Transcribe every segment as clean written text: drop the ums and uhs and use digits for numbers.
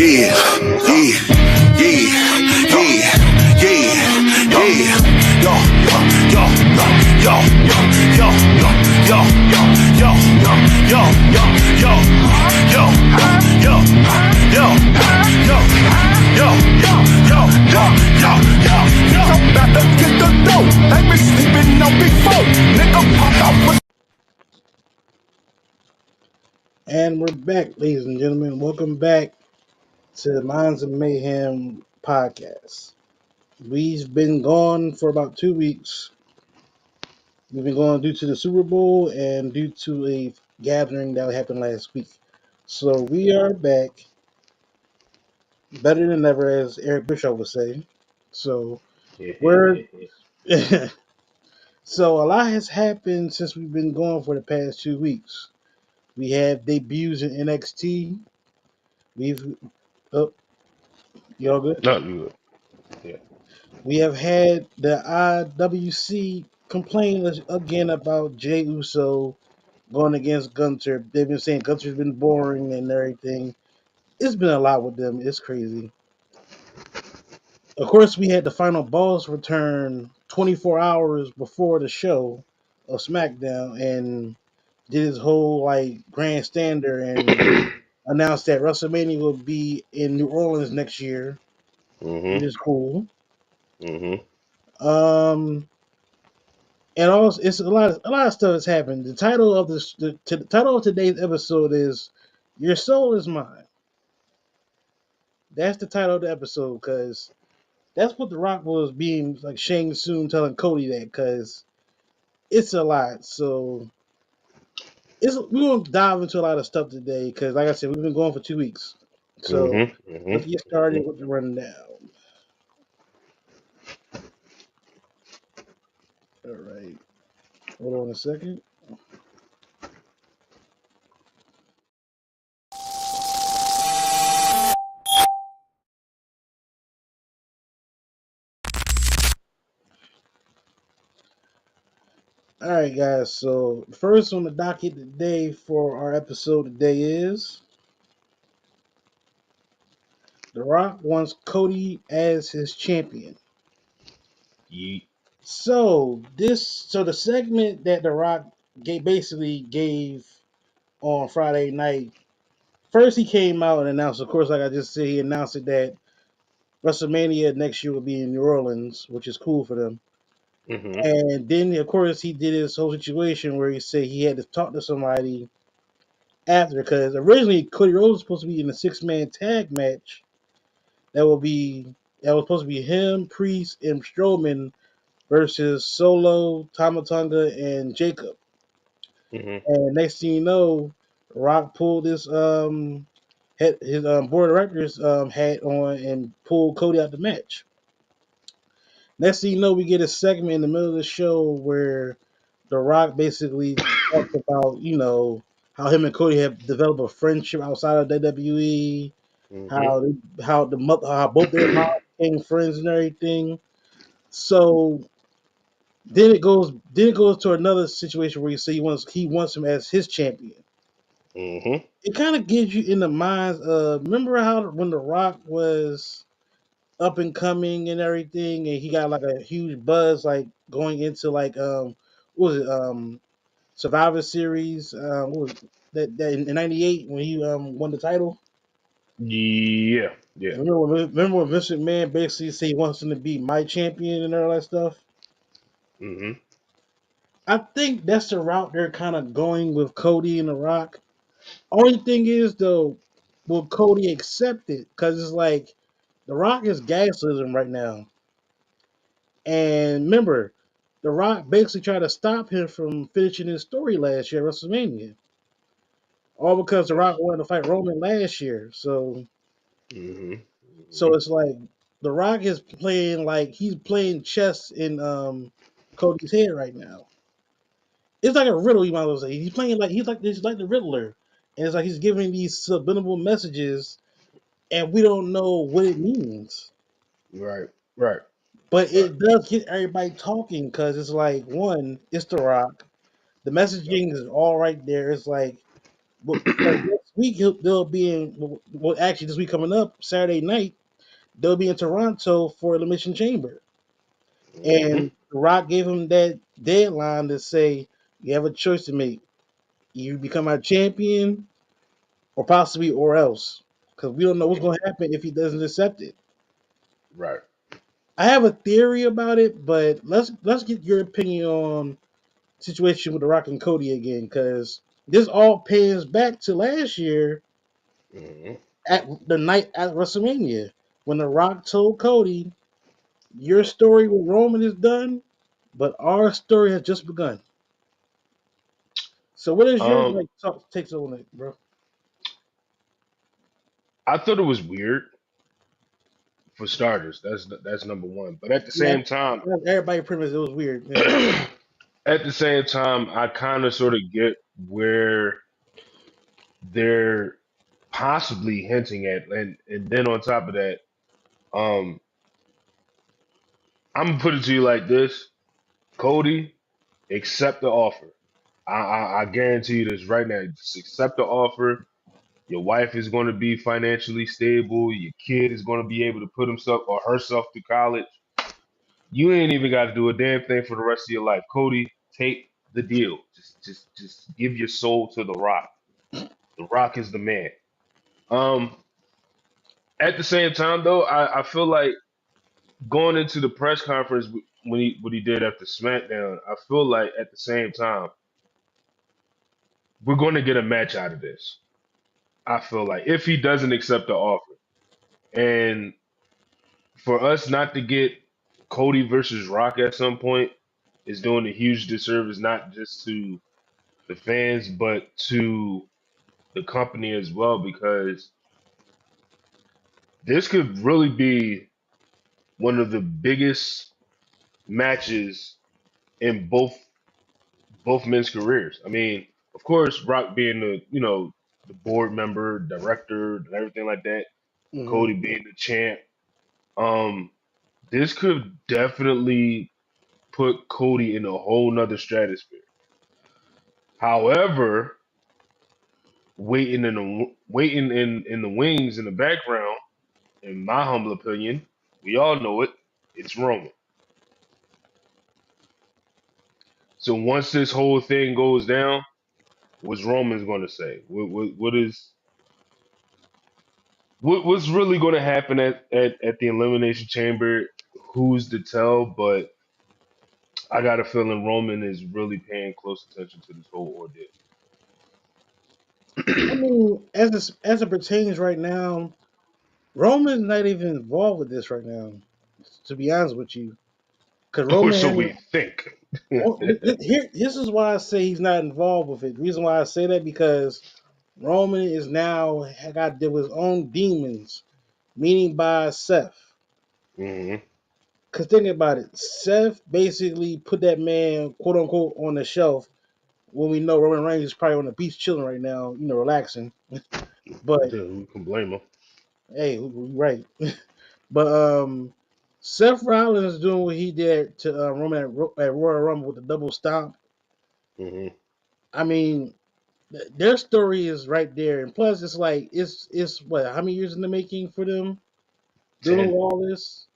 Yeah, yeah, yeah, yeah, yeah, yeah. Yo, yo, yo, yo, yo, yo, yo, yo, yo, yo, yo, yo, yo, yo, yo, yo. I'm about to get the dough. They been sleeping on before. Nigga pop out with. And we're back, ladies and gentlemen. Welcome back to the Minds of Mayhem podcast. We've been gone for about 2 weeks. We've been gone due to the Super Bowl and due to a gathering that happened last week. So we are back, better than ever, as Eric Bischoff would say. So we're so a lot has happened since we've been gone for the past 2 weeks. We have debuts in NXT. We've oh, y'all good? Not good. Yeah. We have had the IWC complain again about Jey Uso going against Gunter. They've been saying Gunter's been boring and everything. It's been a lot with them. It's crazy. Of course, we had the final boss return 24 hours before the show of SmackDown and did his whole like grandstander and announced that WrestleMania will be in New Orleans next year, which Mhm. is cool. Mhm. Um, and also it's a lot of stuff has happened. The title of the title of today's episode is "Your Soul Is Mine." That's the title of the episode because that's what The Rock was being like Shang Tsung telling Cody that because it's a lot. So we're gonna dive into a lot of stuff today because like I said, we've been going for 2 weeks. So Mhm. let's Mhm. get started Mhm. with the rundown. All right, hold on a second. All right, guys. So first on the docket today for our episode today is The Rock wants Cody as his champion. Yeet. So the segment that The Rock basically gave on Friday night. First, he came out and announced. Of course, like I just said, he announced it that WrestleMania next year will be in New Orleans, which is cool for them. Mhm. And then, of course, he did his whole situation where he said he had to talk to somebody after because originally Cody Rhodes was supposed to be in a 6-man tag match that will be that was supposed to be him, Priest, and Strowman versus Solo, Tamatonga, and Jacob. Mhm. And next thing you know, Rock pulled his board of directors hat on and pulled Cody out the match. Next thing you know, we get a segment in the middle of the show where The Rock basically talks about how him and Cody have developed a friendship outside of WWE, Mhm. how both their moms became friends and everything. So then it goes to another situation where you say he wants him as his champion. Mhm. It kind of gives you in the minds of remember how when The Rock was up and coming and everything, and he got like a huge buzz like going into like what was it Survivor Series what was that in '98 when he won the title. Yeah. Yeah. And remember when Vince McMahon basically said he wants him to be my champion and all that stuff. Mhm. I think that's the route they're kind of going with Cody and The Rock. Only thing is though, will Cody accept it? Because it's like The Rock is gaslighting him right now. And remember, The Rock basically tried to stop him from finishing his story last year at WrestleMania. All because The Rock wanted to fight Roman last year. Mhm. So Mhm. it's like The Rock is playing like he's playing chess in Cody's head right now. It's like a riddle, you might as well say. He's playing like he's like the Riddler. And it's like he's giving these subliminal messages and we don't know what it means. Right. Right. But Right. it does get everybody talking because it's like one, it's The Rock. The messaging is all right there. It's like, but we week they'll be in. Well, actually, this week coming up, Saturday night, they'll be in Toronto for Elimination Chamber. Mm-hmm. And The Rock gave him that deadline to say you have a choice to make. You become our champion, or possibly or else, because we don't know what's going to happen if he doesn't accept it. Right. I have a theory about it, but let's get your opinion on situation with The Rock and Cody again, because this all pans back to last year Mm-hmm. at the night at WrestleMania when The Rock told Cody, "Your story with Roman is done, but our story has just begun." So, what is your Um, takes on it, bro? I thought it was weird for starters. That's number one. But at the Yeah, same time, everybody pretty much it was weird. Yeah. at the same time, I kind of sort of get where they're possibly hinting at, and then on top of that, um, I'm gonna put it to you like this, Cody, accept the offer. I guarantee you this right now. Just accept the offer. Your wife is going to be financially stable. Your kid is going to be able to put himself or herself through college. You ain't even got to do a damn thing for the rest of your life. Cody, take the deal. Just give your soul to The Rock. The Rock is the man. Um, at the same time, though, I feel like going into the press conference when he what he did after SmackDown, I feel like at the same time we're going to get a match out of this. I feel like if he doesn't accept the offer, and for us not to get Cody versus Rock at some point is doing a huge disservice not just to the fans but to the company as well because this could really be one of the biggest matches in both men's careers. I mean, of course, Rock being the board member, director, and everything like that. Hmm. Cody being the champ. Um, this could definitely put Cody in a whole nother stratosphere. However, waiting in the wings in the background, in my humble opinion, we all know it. It's Roman. So once this whole thing goes down, what's Roman's going to say? What's really going to happen at the Elimination Chamber? Who's to tell? But I got a feeling Roman is really paying close attention to this whole I ordeal. mean, as it pertains right now, Roman's not even involved with this right now. To be honest with you, because Or Roman so had we think. here. This is why I say he's not involved with it. The reason why I say that because Roman is now got to deal with his own demons, meaning by Seth. Hmm. Because think about it, Seth basically put that man, quote unquote, on the shelf when we know Roman Reigns is probably on the beach chilling right now, relaxing. But Dude, who can blame him? hey, right. But Seth Rollins is doing what he did to Roman at Royal Rumble with the double stomp. Hmm. I mean, their story is right there, and plus, it's like it's what how many years in the making for them dealing 10. with all this?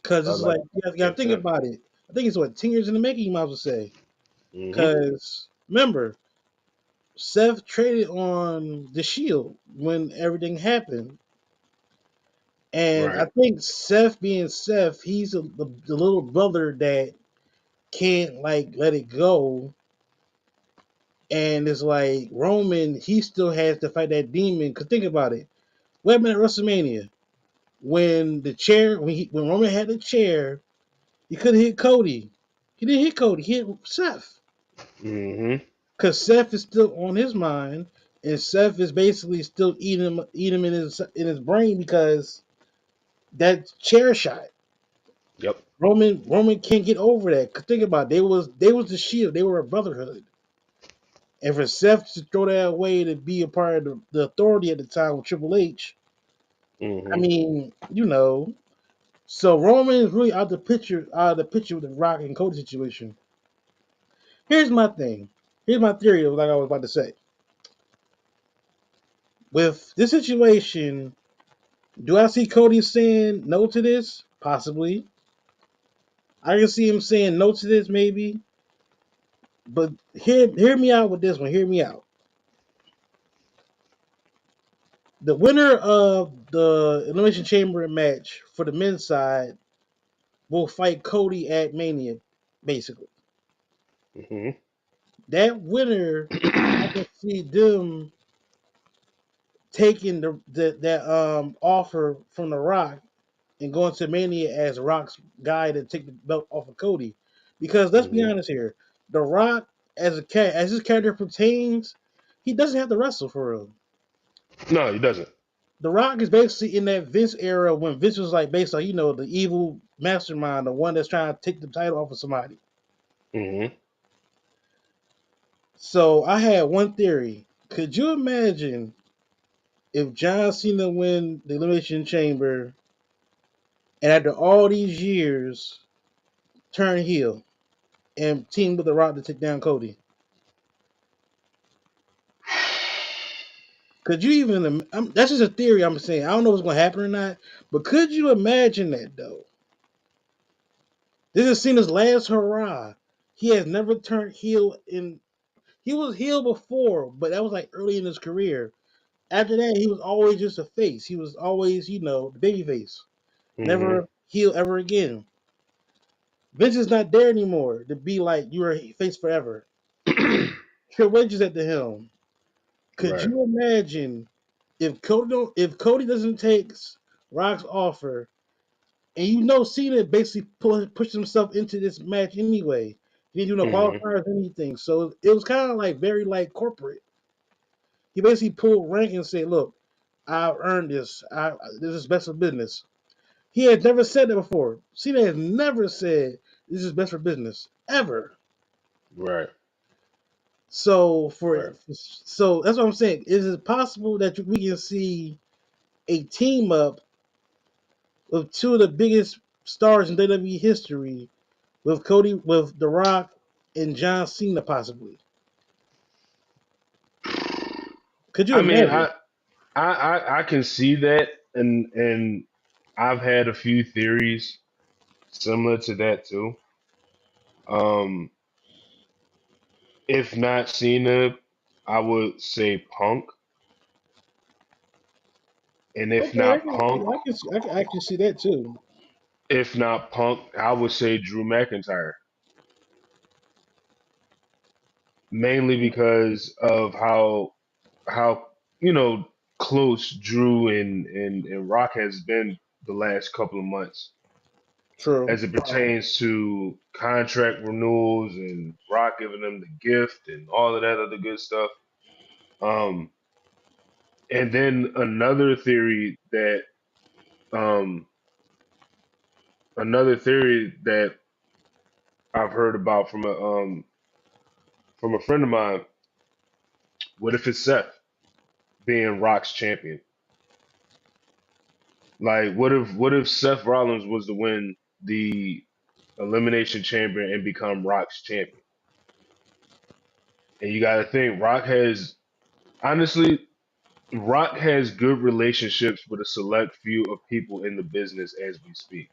Because I it's like, like you yeah, got to think 10. about it. I think it's what 10 years in the making. You might as well say. Hmm. Because remember, Seth traded on the Shield when everything happened. And I Right. think Seth being Seth, he's the little brother that can't like let it go. And it's like Roman, he still has to fight that demon. Cause think about it. What happened at WrestleMania when when Roman had the chair, he couldn't hit Cody. He didn't hit Cody. He hit Seth. Hmm. Cause Seth is still on his mind, and Seth is basically still eating him in his brain because that chair shot. Yep. Roman can't get over that. 'Cause think about it, they was the Shield. They were a brotherhood. And for Seth to throw that away to be a part of the authority at the time with Triple H, I Hmm. mean, so Roman is really out of the picture with the Rock and Cody situation. Here's my thing. Here's my theory of like I was about to say. With this situation, do I see Cody saying no to this? Possibly. I can see him saying no to this, maybe. But hear me out with this one. Hear me out. The winner of the Elimination Chamber match for the men's side will fight Cody at Mania, basically. Hmm. That winner, I can see them taking that offer from The Rock and going to Mania as Rock's guy to take the belt off of Cody. Because let's be Hmm. honest here, The Rock as his character pertains, he doesn't have to wrestle for real. No, he doesn't. The Rock is basically in that Vince era when Vince was like basically, the evil mastermind, the one that's trying to take the title off of somebody. Hmm. So I had one theory. Could you imagine if John Cena win the Elimination Chamber and after all these years turn heel and team with The Rock to take down Cody? Could you even? That's just a theory. I'm saying I don't know what's going to happen or not, but could you imagine that though? This is Cena's last hurrah. He has never turned heel in. He was heel before, but that was like early in his career. After that, he was always just a face. He was always, the baby face. Hmm. Never heel ever again. Vince is not there anymore to be like you're a face forever. Triple H is at the helm. Could Right. you imagine if Cody doesn't take Rock's offer, and Cena basically pushed himself into this match anyway. He didn't do no Hmm. qualifiers or anything, so it was kind of like very like corporate. He basically pulled rank and said, "Look, I've earned this. This is best for business." He had never said that before. Cena has never said this is best for business ever. Right. Right. So that's what I'm saying. Is it possible that we can see a team up of two of the biggest stars in WWE history with Cody, with The Rock, and John Cena possibly? Could you I mean, imagine? I can see that, and I've had a few theories similar to that too. Um, if not Cena, I would say Punk, and Okay, I can actually see that too. If not Punk, I would say Drew McIntyre, mainly because of how close Drew and Rock has been the last couple of months True. as it pertains to contract renewals and Rock giving them the gift and all of that other good stuff. Um, and then um, another theory that I've heard about from a friend of mine. What if it's Seth being Rock's champion? Like, what if Seth Rollins was to win the Elimination Chamber and become Rock's champion? And you got to think, honestly, Rock has good relationships with a select few of people in the business as we speak.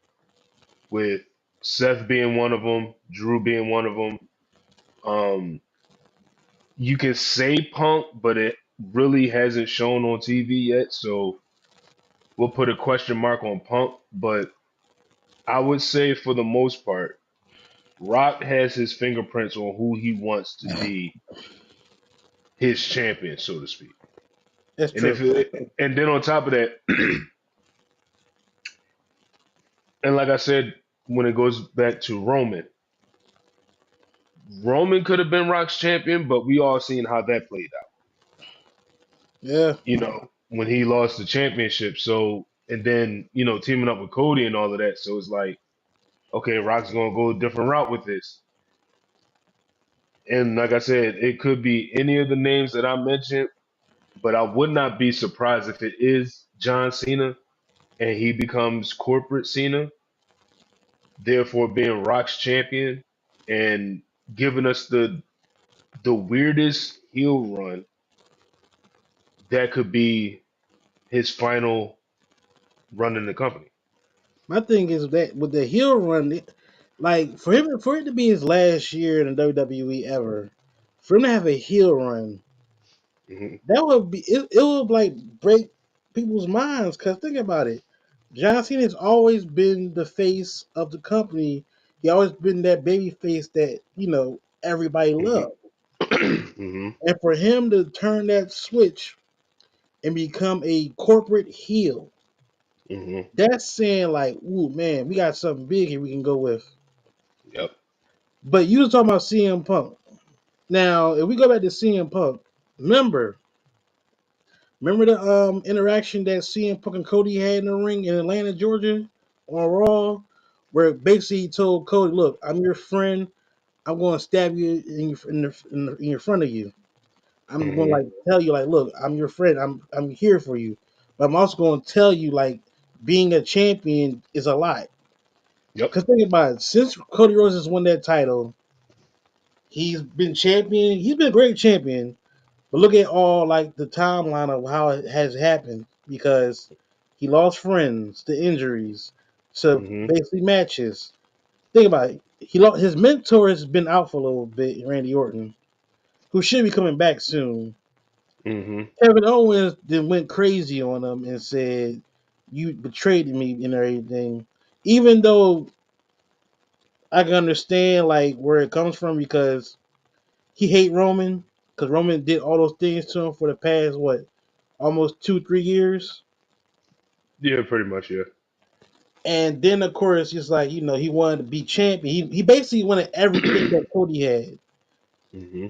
With Seth being one of them, Drew being one of them. Um, you can say Punk, but it really hasn't shown on TV yet, so we'll put a question mark on Punk. But I would say for the most part, Rock has his fingerprints on who he wants to be his champion, so to speak. That's And true. and then on top of that, and like I said, when it goes back to Roman could have been Rock's champion, but we all seen how that played out. Yeah. When he lost the championship. So and then teaming up with Cody and all of that. So it's like, okay, Rock's gonna go a different route with this. And like I said, it could be any of the names that I mentioned, but I would not be surprised if it is John Cena and he becomes corporate Cena, therefore being Rock's champion and giving us the weirdest heel run that could be his final run in the company. My thing is that with the heel run, like for it to be his last year in the WWE ever, for him to have a heel run, Hmm. that would be it would like break people's minds. Cause think about it, John Cena has always been the face of the company. He always been that baby face that everybody Hmm. loved. Hmm. And for him to turn that switch and become a corporate heel, Hmm. that's saying like, ooh man, we got something big here we can go with. Yep. But you was talking about CM Punk. Now, if we go back to CM Punk, remember, remember the interaction that CM Punk and Cody had in the ring in Atlanta, Georgia, on Raw, where basically he told Cody, "Look, I'm your friend. I'm going to stab you in your front of you. I'm going to Hmm. like tell you like, look, I'm your friend. I'm here for you, but I'm also going to tell you like being a champion is a lot. Yep. Because think about it, since Cody Rhodes has won that title, he's been champion. He's been a great champion. But look at all like the timeline of how it has happened because he lost friends to injuries to Hmm. basically matches. Think about it. He lost his mentor has been out for a little bit, Randy Orton, who should be coming back soon. Hmm. Kevin Owens then went crazy on him and said, "You betrayed me and everything." Even though I can understand like where it comes from because he hate Roman because Roman did all those things to him for the past what almost 2 3 years. Yeah, pretty much. Yeah. And then of course it's like he wanted to be champion. He basically wanted everything that Cody had. Hmm.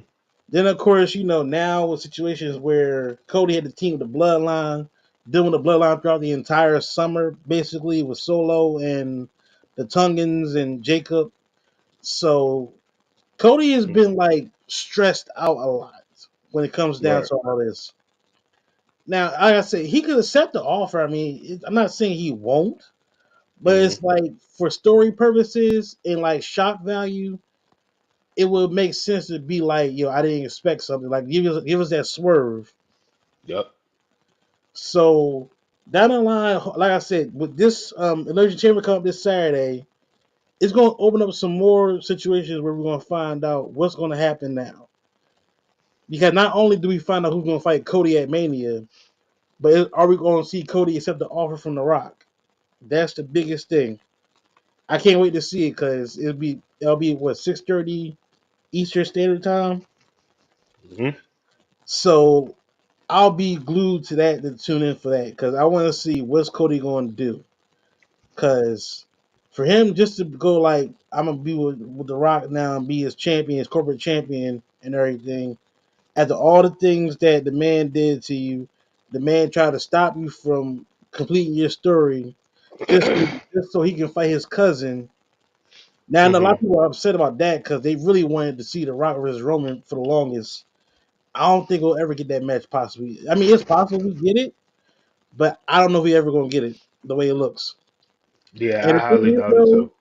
Then of course now with situations where Cody had the team with the Bloodline, doing the Bloodline throughout the entire summer, basically with Solo and the Tungans and Jacob. So Cody has been like stressed out a lot when it comes down Right. to all this. Now, like I said, he could accept the offer. I mean, I'm not saying he won't, but Hmm. it's like for story purposes and like shock value, it would make sense to be like, I didn't expect something. Like give us that swerve. Yep. So down the line, like I said, with this Elimination Chamber coming up this Saturday, it's going to open up some more situations where we're going to find out what's going to happen now. Because not only do we find out who's going to fight Cody at Mania, but are we going to see Cody accept the offer from The Rock? That's the biggest thing. I can't wait to see it because it'll be what 6:30 Eastern Standard Time. Hmm. So I'll be glued to that to tune in for that because I want to see what's Cody going to do. Because for him just to go like I'm gonna be with The Rock now and be his champion, his corporate champion, and everything. After all the things that the man did to you, the man tried to stop you from completing your story just so he can fight his cousin. Now, I know a lot Hmm. of people are upset about that because they really wanted to see The Rock versus Roman for the longest. I don't think we'll ever get that match. Possibly, I mean, it's possible we get it, but I don't know if we ever gonna get it the way it looks. Yeah, And I the thing highly is, doubt it though, too.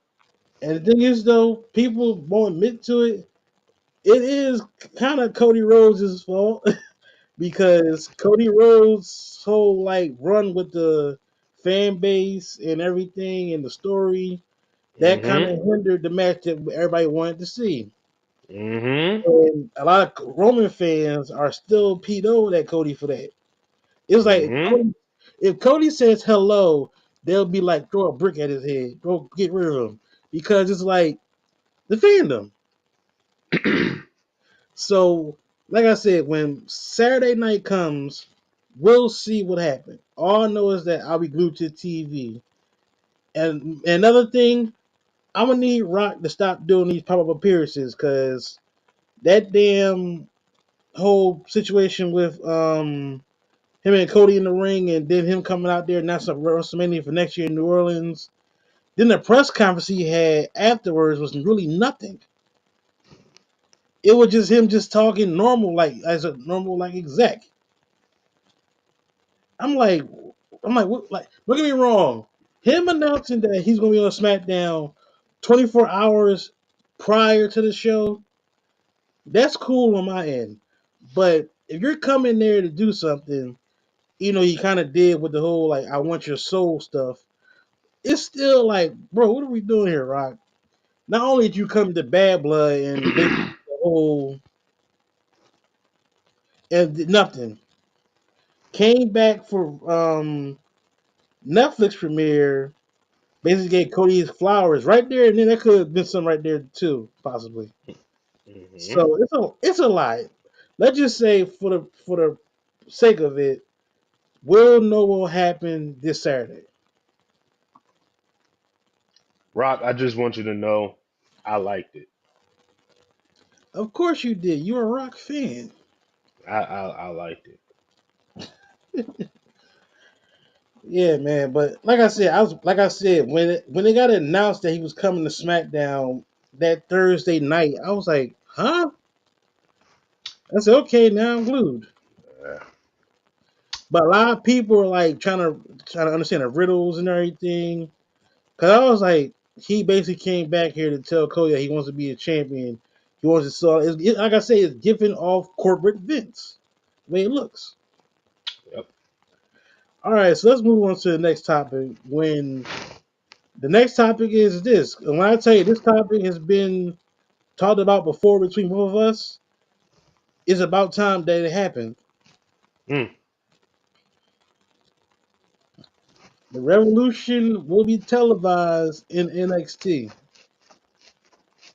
people won't admit to it. It is kind of Cody Rhodes' fault because Cody Rhodes' whole like run with the fan base and everything and the story that kind Hmm. of hindered the match that everybody wanted to see. Hmm. And a lot of Roman fans are still PO'd at Cody for that. It's like Hmm. if Cody says hello, they'll be like throw a brick at his head, go get rid of him because it's like the fandom. So, like I said, when Saturday night comes, we'll see what happens. All I know is that I'll be glued to the TV. And another thing, I'm gonna need Rock to stop doing these pop up appearances because that damn whole situation with him and Cody in the ring, and then him coming out there announcing WrestleMania for next year in New Orleans. Then the press conference he had afterwards was really nothing. It was just him just talking normal, like as a normal like exec. I'm like, what, like, don't get me wrong. Him announcing that he's gonna be on SmackDown 24 hours prior to the show, that's cool on my end. But if you're coming there to do something, he kind of did with the whole like "I want your soul" stuff. It's still like, bro, what are we doing here, Rock? Not only did you come to Bad Blood and basically the whole and did nothing, came back for Netflix premiere, basically gave Cody his flowers right there, and then there could have been some right there too, possibly. Hmm. So it's a lot. Let's just say for the sake of it, we'll know what will happen this Saturday. Rock, I just want you to know I liked it. Of course you did. You're a Rock fan. I liked it. Yeah, man. But like I said, when it got announced that he was coming to SmackDown that Thursday night, I was like, huh? I said, okay, now I'm glued. Yeah. But a lot of people are like trying to understand the riddles and everything. Cause I was like, he basically came back here to tell Cody that he wants to be a champion. He wants to sell. Like I say, it's giving off corporate Vince the way it looks. Yep. All right, so let's move on to the next topic. When the next topic is this, and when I tell you this topic has been talked about before between both of us, it's about time that it happened. Mm. The Revolution will be televised in NXT.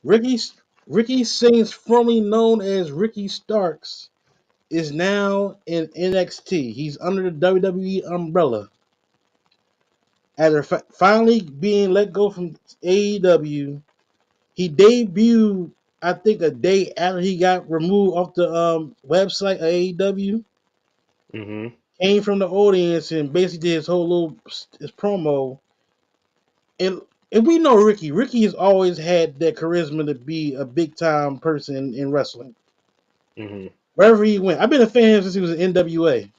Ricky Ricky Saints, formerly known as Ricky Starks, is now in NXT. He's under the WWE umbrella. After finally being let go from AEW, he debuted, I think, a day after he got removed off the website of AEW. Hmm. Came from the audience and basically did his whole little his promo. And we know Ricky. Ricky has always had that charisma to be a big time person in wrestling. Hmm. Wherever he went, I've been a fan since he was in NWA.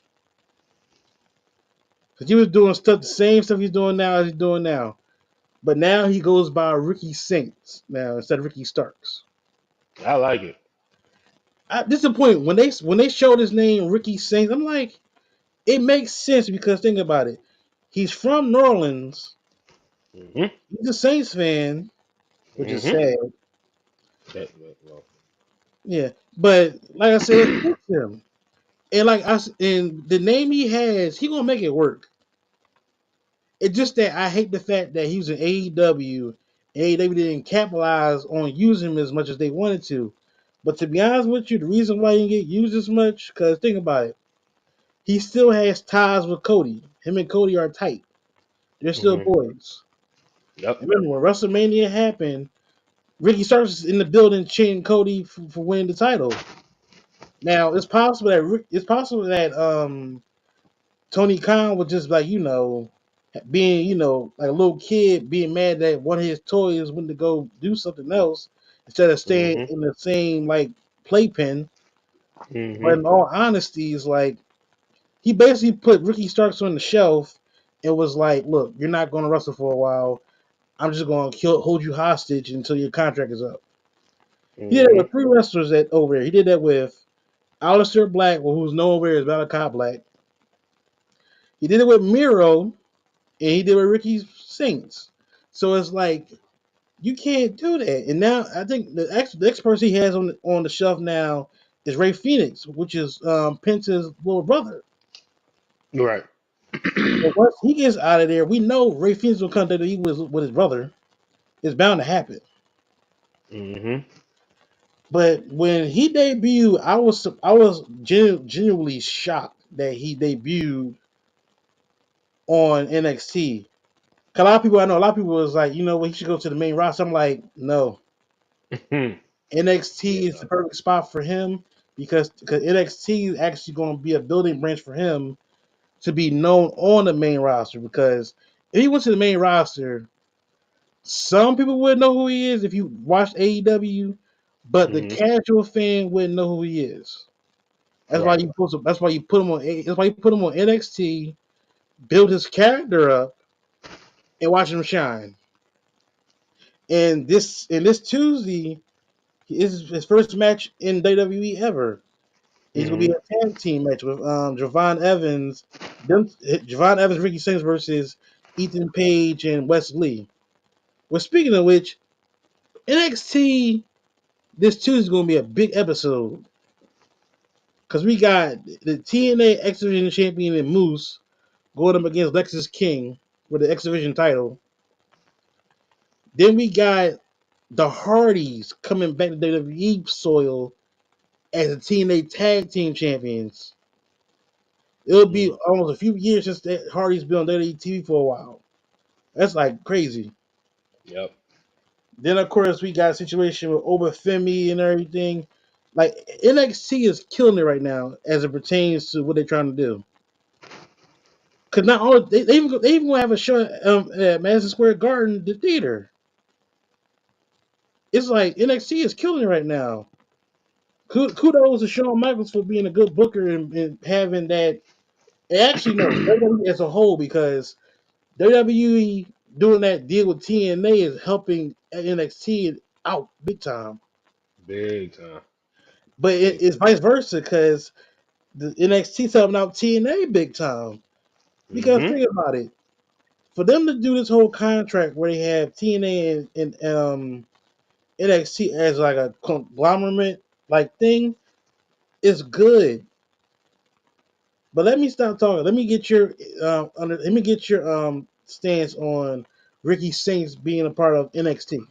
Because he was doing stuff, the same stuff he's doing now as he's doing now. But now he goes by Ricky Saints now instead of Ricky Starks. I like it. This is the point when they showed his name Ricky Saints, I'm like, it makes sense because think about it. He's from New Orleans. Hmm. He's a Saints fan, which is Hmm. sad. Well, Yeah, but like I said, it fits him. And and the name he has, he gonna make it work. It's just that I hate the fact that he was in AEW. AEW didn't capitalize on using him as much as they wanted to. But to be honest with you, the reason why he didn't get used as much, because think about it, he still has ties with Cody. Him and Cody are tight. They're still hmm. boys. Yep. And remember, when WrestleMania happened, Ricky Starks was in the building chanting Cody for winning the title. Now it's possible that Tony Khan was just like being like a little kid being mad that one of his toys went to go do something else instead of staying Hmm. in the same like playpen. But Hmm. in all honesty, it's like he basically put Ricky Starks on the shelf and was like, "Look, you're not going to wrestle for a while. I'm just going to hold you hostage until your contract is up." He did that Hmm. with three wrestlers that over there. He did that with Aleister Black, who's known over here as Malachi Black. He did it with Miro, and he did it with Ricky Saints. So it's like you can't do that. And now I think the next person he has on the shelf now is Ray Phoenix, which is Penta's little brother. Right. So once he gets out of there, we know Ray Phoenix will come to the with his brother. It's bound to happen. Hmm. But when he debuted, I was genuinely shocked that he debuted on NXT. 'Cause a lot of people was like, he should go to the main roster. I'm like, no, Yeah. NXT is the No. perfect spot for him because NXT is actually going to be a building branch for him to be known on the main roster. Because if he went to the main roster, some people would know who he is if you watched AEW, but the Hmm. casual fan wouldn't know who he is. That's why Right. you put him on. That's why you put him on NXT, build his character up, and watch him shine. And this Tuesday is his first match in WWE ever. He's gonna be Hmm. a tag team match with Javon Evans, Them Javon Evans, Ricky Sims versus Ethan Page and Wes Lee. Well, speaking of which, NXT this Tuesday is going to be a big episode because we got the TNA X Division champion and Moose going up against Lexus King with the X Division title. Then we got the Hardys coming back to WWE soil as the TNA Tag Team Champions. It'll be Mm, almost a few years since that Hardy's been on WWE TV for a while. That's like crazy. yep. Then of course we got a situation with Obafemi and everything. Like NXT is killing it right now as it pertains to what they're trying to do. Cause not all they even gonna have a show at Madison Square Garden, the theater. It's like NXT is killing it right now. Kudos to Shawn Michaels for being a good booker and having that. And actually, no, WWE as a whole because WWE doing that deal with TNA is helping NXT out big time. Big time. But Big it's vice versa because the NXT helping out TNA big time. time. Because Hmm. think about it, for them to do this whole contract where they have TNA and NXT as like a conglomerate like thing is good. But let me stop talking. Let me get your let me get your stance on Ricky Saints being a part of NXT.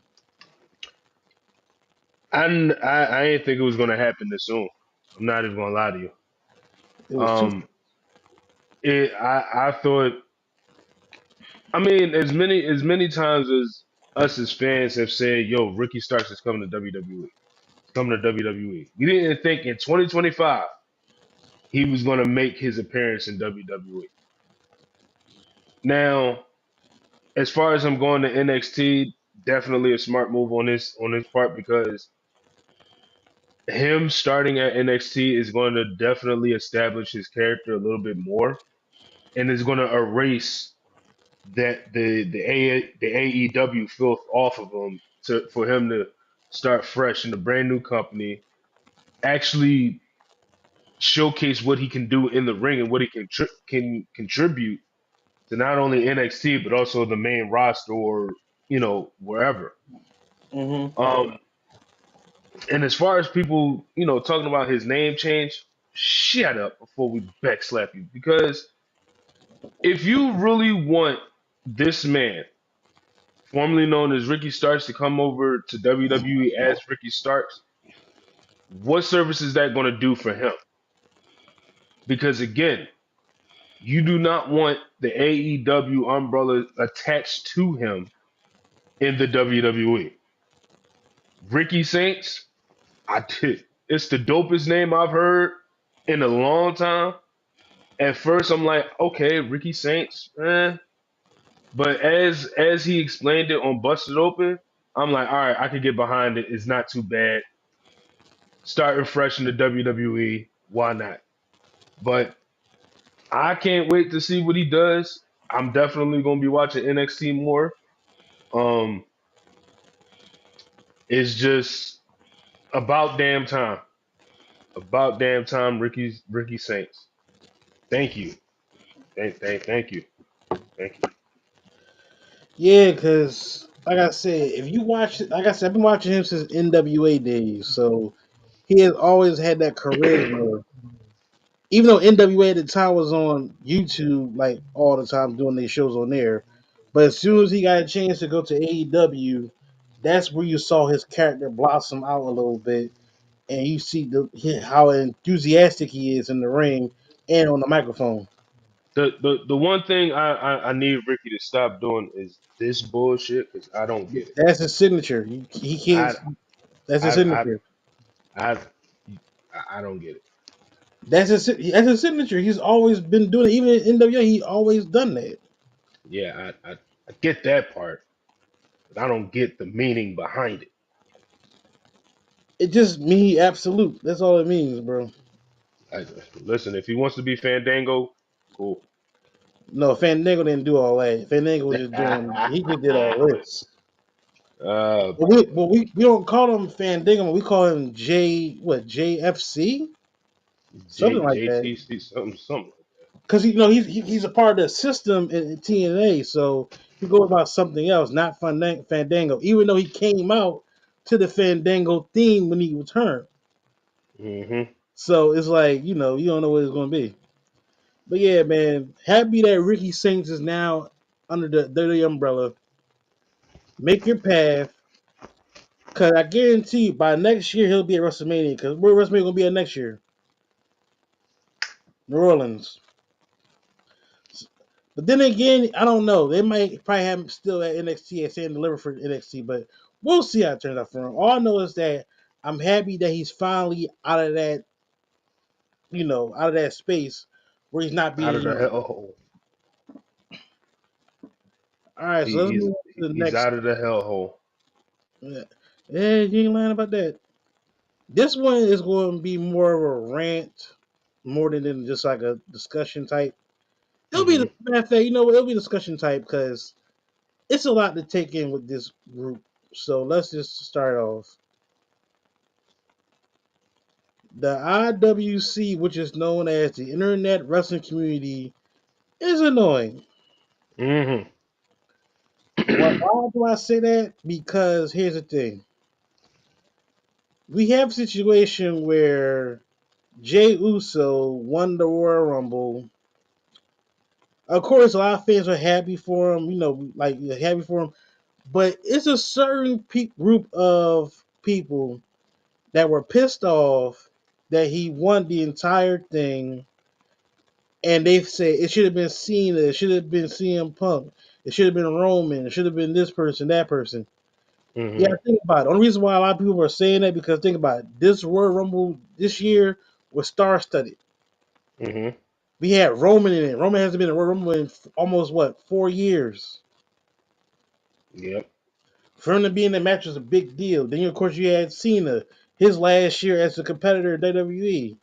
I didn't think it was gonna happen this soon. I'm not even gonna lie to you. It was too. Um, I thought. I mean, as many times as us as fans have said, "Yo, Ricky Starks is coming to WWE. He's coming to WWE." We didn't think in 2025 he was gonna make his appearance in WWE. Now, as far as him going to NXT, definitely a smart move on his part because him starting at NXT is going to definitely establish his character a little bit more, and is going to erase that the AEW filth off of him to for him to start fresh in a brand new company, actually showcase what he can do in the ring and what he can contribute to not only NXT but also the main roster or wherever. Hmm. Um, and as far as people talking about his name change, shut up before we backslap you because if you really want this man formerly known as Ricky Starks, to come over to WWE as Ricky Starks, what service is that going to do for him? Because again, you do not want the AEW umbrella attached to him in the WWE. Ricky Saints, I did. It's the dopest name I've heard in a long time. At first, I'm like, okay, Ricky Saints, eh. But as he explained it on Busted Open, I'm like, all right, I could get behind it. It's not too bad. Starting fresh in the WWE, why not? But I can't wait to see what he does. I'm definitely going to be watching NXT more. Um, it's just about damn time. About damn time, Ricky Saints. Thank you. Thank you. Thank you. Yeah, because like I said, if you watch, like I said, I've been watching him since NWA days, so he has always had that charisma. Even though NWA at the time was on YouTube like all the time doing their shows on there, but as soon as he got a chance to go to AEW, that's where you saw his character blossom out a little bit, and you see how enthusiastic he is in the ring and on the microphone. The one thing I need Ricky to stop doing is this bullshit because I don't get it. That's his signature. He can't. I That's his I I signature. I I don't get it. That's his signature. He's always been doing it. Even in NWA, he always done that. Yeah, I get that part, but I don't get the meaning behind it. It just me absolute. That's all it means, bro. I, listen, if he wants to be Fandango, cool. No, Fandango didn't do all that. Fandango was just doing. He just did all this. But Boy, we don't call him Fandango. We call him JFC, something like that. JTC something. because he's a part of the system in TNA, so he goes about something else, not Fandango. Even though he came out to the Fandango theme when he returned, Mm-hmm. so it's like you don't know what it's going to be. But yeah, man, happy that Ricky Saints is now under the WWE umbrella. Make your path, cause I guarantee you by next year he'll be at WrestleMania. Cause where WrestleMania gonna be at next year? New Orleans. But then again, I don't know. They might probably have him still at NXT and saying deliver for NXT, but we'll see how it turns out for him. All I know is that I'm happy that he's finally out of that, out of that space where he's not Out being of the known. hellhole. All right, so let's He's move on to the he's next. out of the hellhole. Yeah, yeah, you ain't lying about that. This one is going to be more of a rant, more than just like a discussion type. It'll be Mm-hmm. the matter of fact, you know what? It'll be discussion type because it's a lot to take in with this group. So let's just start off. The IWC, which is known as the Internet Wrestling Community, is annoying. Mm-hmm. Why do I say that? Because here's the thing: we have a situation where Jay Uso won the Royal Rumble. Of course, a lot of fans are happy for him, like happy for him. But it's a certain group of people that were pissed off that he won the entire thing, and they say it should have been Cena, it should have been CM Punk, it should have been Roman, it should have been this person, that person. Yeah, Mm-hmm. think about it. The only reason why a lot of people are saying that because think about it. This Royal Rumble this year was star studded. Mm-hmm. We had Roman in it. Roman hasn't been in Royal Rumble in almost 4 years. Yep. For him to be in the match was a big deal. Then, of course, you had Cena, his last year as a competitor in WWE.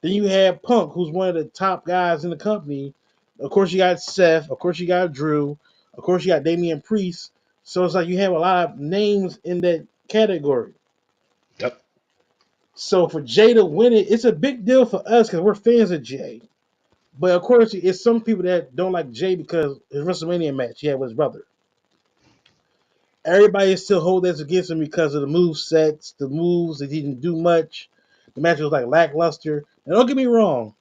Then you had Punk, who's one of the top guys in the company. Of course, you got Seth. Of course, you got Drew. Of course, you got Damian Priest. So it's like you have a lot of names in that category. Yep. So for Jay to win it, it's a big deal for us because we're fans of Jay. But of course, it's some people that don't like Jay because his WrestleMania match he had with his brother. Everybody still hold that against him because of the move sets, the moves that he didn't do much. The match was like lackluster. And don't get me wrong,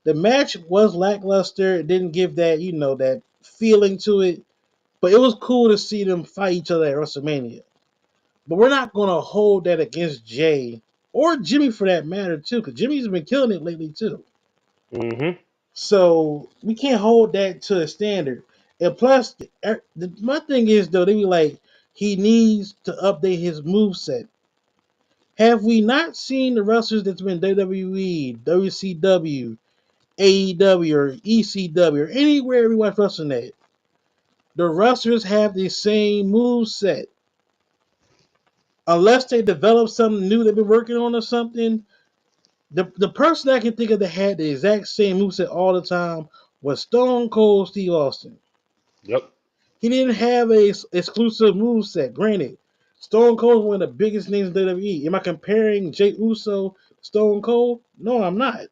the match was lackluster. It didn't give that that feeling to it, but it was cool to see them fight each other at WrestleMania. But we're not gonna hold that against Jay or Jimmy for that matter too, because Jimmy's been killing it lately too. Mm-hmm. So we can't hold that to a standard. And plus, my thing is though, they be like, he needs to update his move set. Have we not seen the wrestlers that's been WWE, WCW, AEW, or ECW, or anywhere we watch wrestling at? The wrestlers have the same move set. Unless they develop something new they've been working on or something, the person I can think of that had the exact same moveset all the time was Stone Cold Steve Austin. Yep. He didn't have a exclusive moveset. Granted, Stone Cold is one of the biggest names in WWE. Am I comparing Jay Uso to Stone Cold? No, I'm not.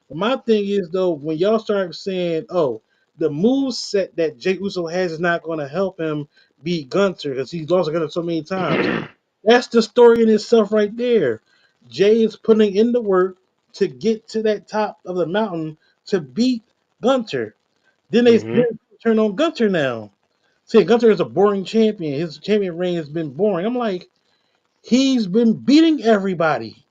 But my thing is though, when y'all start saying, "Oh, the move set that Jay Uso has is not going to help him beat Gunter because he's lost Gunter so many times," that's the story in itself right there. Jay is putting in the work to get to that top of the mountain to beat Gunter. Then Mm-hmm. turn on Gunter now. Saying Gunter is a boring champion. His champion reign has been boring. I'm like, he's been beating everybody.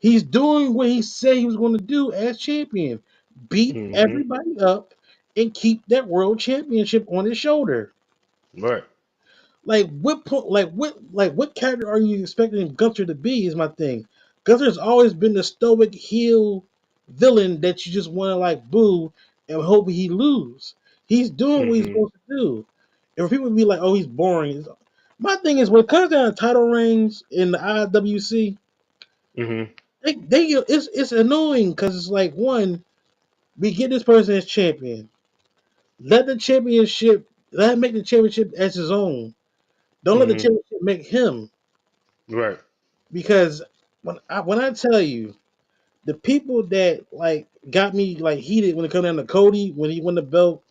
He's doing what he said he was going to do as champion. Beat Mm-hmm. everybody up and keep that world championship on his shoulder. Right. Like what point? What character are you expecting Gunther to be? Is my thing. Gunther's always been the stoic heel villain that you just want to like boo and hope he lose. He's doing what he's Mm-hmm. supposed to do. And for people to be like, "Oh, he's boring," my thing is when it comes down to title reigns in the IWC, Mm-hmm. it's annoying because it's like one, we get this person as champion, let him make the championship as his own. Don't let the Mm-hmm. championship make him. Right. Because when I tell you The people that like got me like heated when it come down to Cody when he won the belt,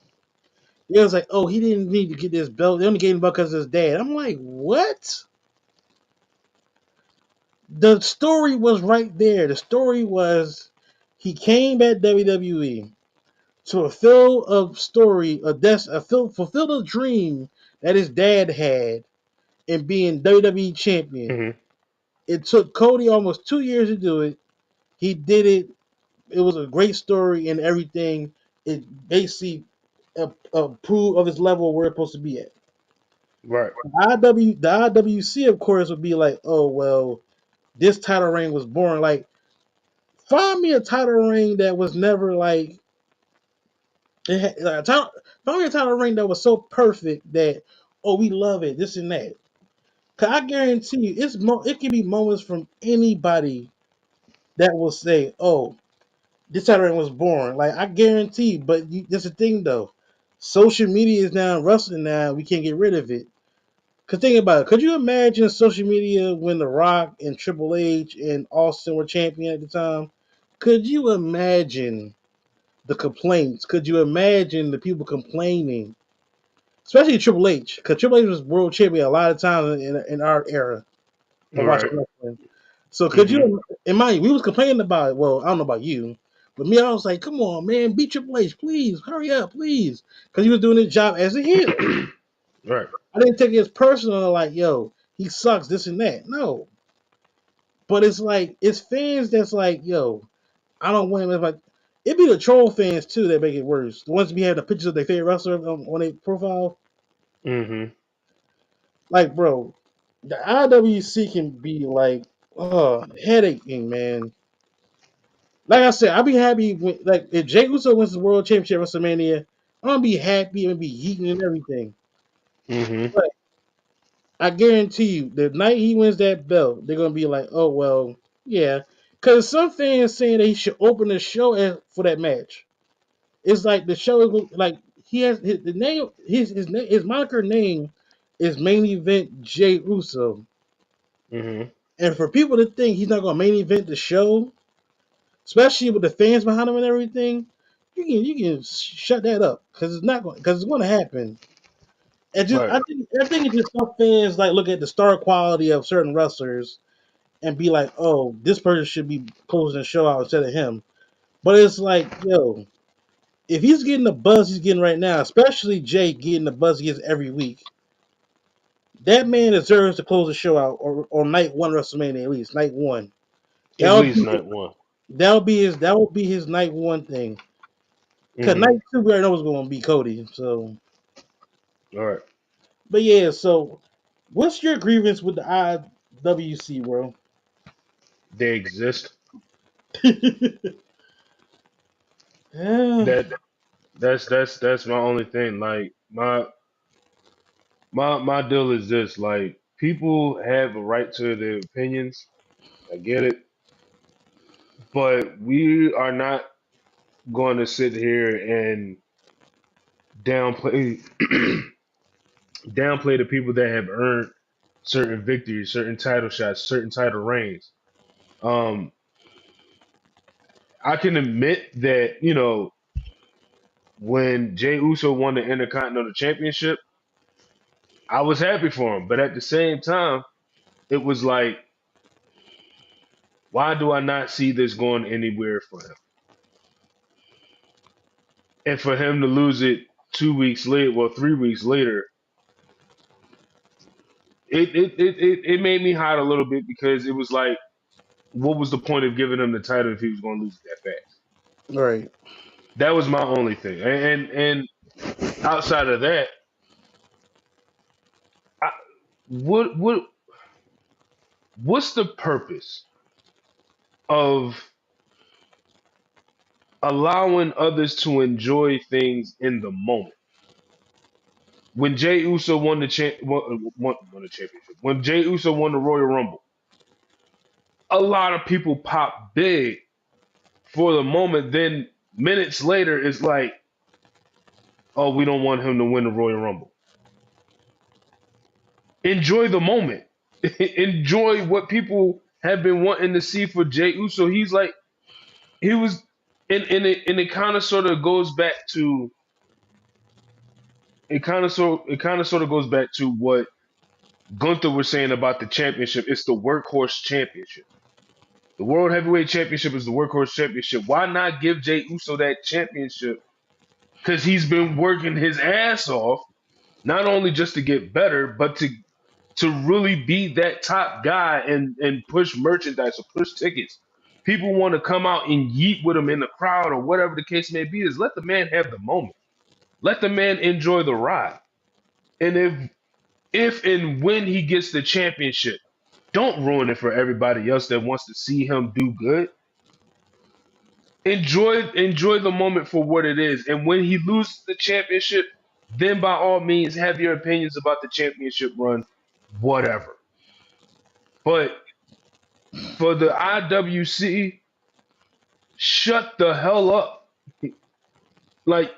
it was like, oh, he didn't need to get this belt. They only gave him the belt because of his dad. I'm like, what? The story was right there. The story was he came at WWE to fulfill a story, fulfill a dream that his dad had in being WWE champion. Hmm. It took Cody almost 2 years to do it. He did it. It was a great story and everything. It basically approved of his level where it's supposed to be at. Right. The IWC, of course, would be like, oh well, this title reign was boring. Like, find me a title reign that was never like it had, like find me a title reign that was so perfect that oh we love it, this and that. Cause I guarantee you, it can be moments from anybody that will say, oh, this title reign was boring. Like I guarantee, but that's the thing though. Social media is now wrestling now. We can't get rid of it. Cause think about it. Could you imagine social media when The Rock and Triple H and Austin were champion at the time? Could you imagine the complaints? Could you imagine the people complaining? Especially Triple H, because Triple H was world champion a lot of times in our era of Right. watching wrestling. So could Hmm. you? In mind, we was complaining about it. Well, I don't know about you, but me, I was like, "Come on, man, beat Triple H, please, hurry up, please," because he was doing his job as a heel. Right. I didn't take it as personal, like, "Yo, he sucks, this and that." No, but it's like it's fans that's like, "Yo, I don't want him." If I, it be the troll fans too that make it worse. The ones that be having the pictures of their favorite wrestler on their profile. Hmm. Like, bro, the IWC can be like, headaching, man. Like I said, I'll be happy when, like, if Jey Uso wins the World Championship at WrestleMania, I'm gonna be happy and be eating and everything. Hmm. But I guarantee you, the night he wins that belt, they're gonna be like, oh well, yeah, because some fans saying that he should open the show for that match. It's like the show is like he has the name, his moniker name is main event Jey Uso. Hmm. And for people to think he's not going to main event the show, especially with the fans behind him and everything, you can shut that up because it's not going because it's going to happen. And just Right. I think it's just some fans like look at the star quality of certain wrestlers and be like, oh, this person should be closing the show out instead of him. But it's like, yo, if he's getting the buzz he's getting right now, especially Jay getting the buzz he gets every week, that man deserves to close the show out or on night one WrestleMania at least night one. At That would least be night one. that would be his night one thing. Cause Hmm. night two we already know what's going to be Cody. So, All right. but yeah. So, what's your grievance with the IWC, bro? They exist. Yeah, That that's my only thing. Like my deal is this. Like people have a right to their opinions. I get it, but we are not going to sit here and downplay downplay the people that have earned certain victories, certain title shots, certain title reigns. Um, I can admit that when Jey Uso won the Intercontinental Championship, I was happy for him, but at the same time, it was like, why do I not see this going anywhere for him? And for him to lose it 2 weeks later, well, 3 weeks later, it made me hot a little bit because it was like, what was the point of giving him the title if he was going to lose it that fast? right. That was my only thing. And outside of that, I, what's the purpose of allowing others to enjoy things in the moment? When Jey Uso won the championship, when Jey Uso won the Royal Rumble, a lot of people pop big for the moment. Then minutes later, it's like, oh, we don't want him to win the Royal Rumble. Enjoy the moment. Enjoy what people have been wanting to see for Jey Uso. He's like, he was, and it kind of sort of goes back to it kind of sort of goes back to what Gunther was saying about the championship. It's the workhorse championship. The World Heavyweight Championship is the workhorse championship. Why not give Jey Uso that championship? Because he's been working his ass off, not only just to get better, but to really be that top guy and push merchandise or push tickets. People want to come out and yeet with him in the crowd or whatever the case may be. Is let the man have the moment. Let the man enjoy the ride. And if and when he gets the championship, don't ruin it for everybody else that wants to see him do good. Enjoy the moment for what it is. And when he loses the championship, then by all means have your opinions about the championship run, whatever. But for the IWC, shut the hell up. Like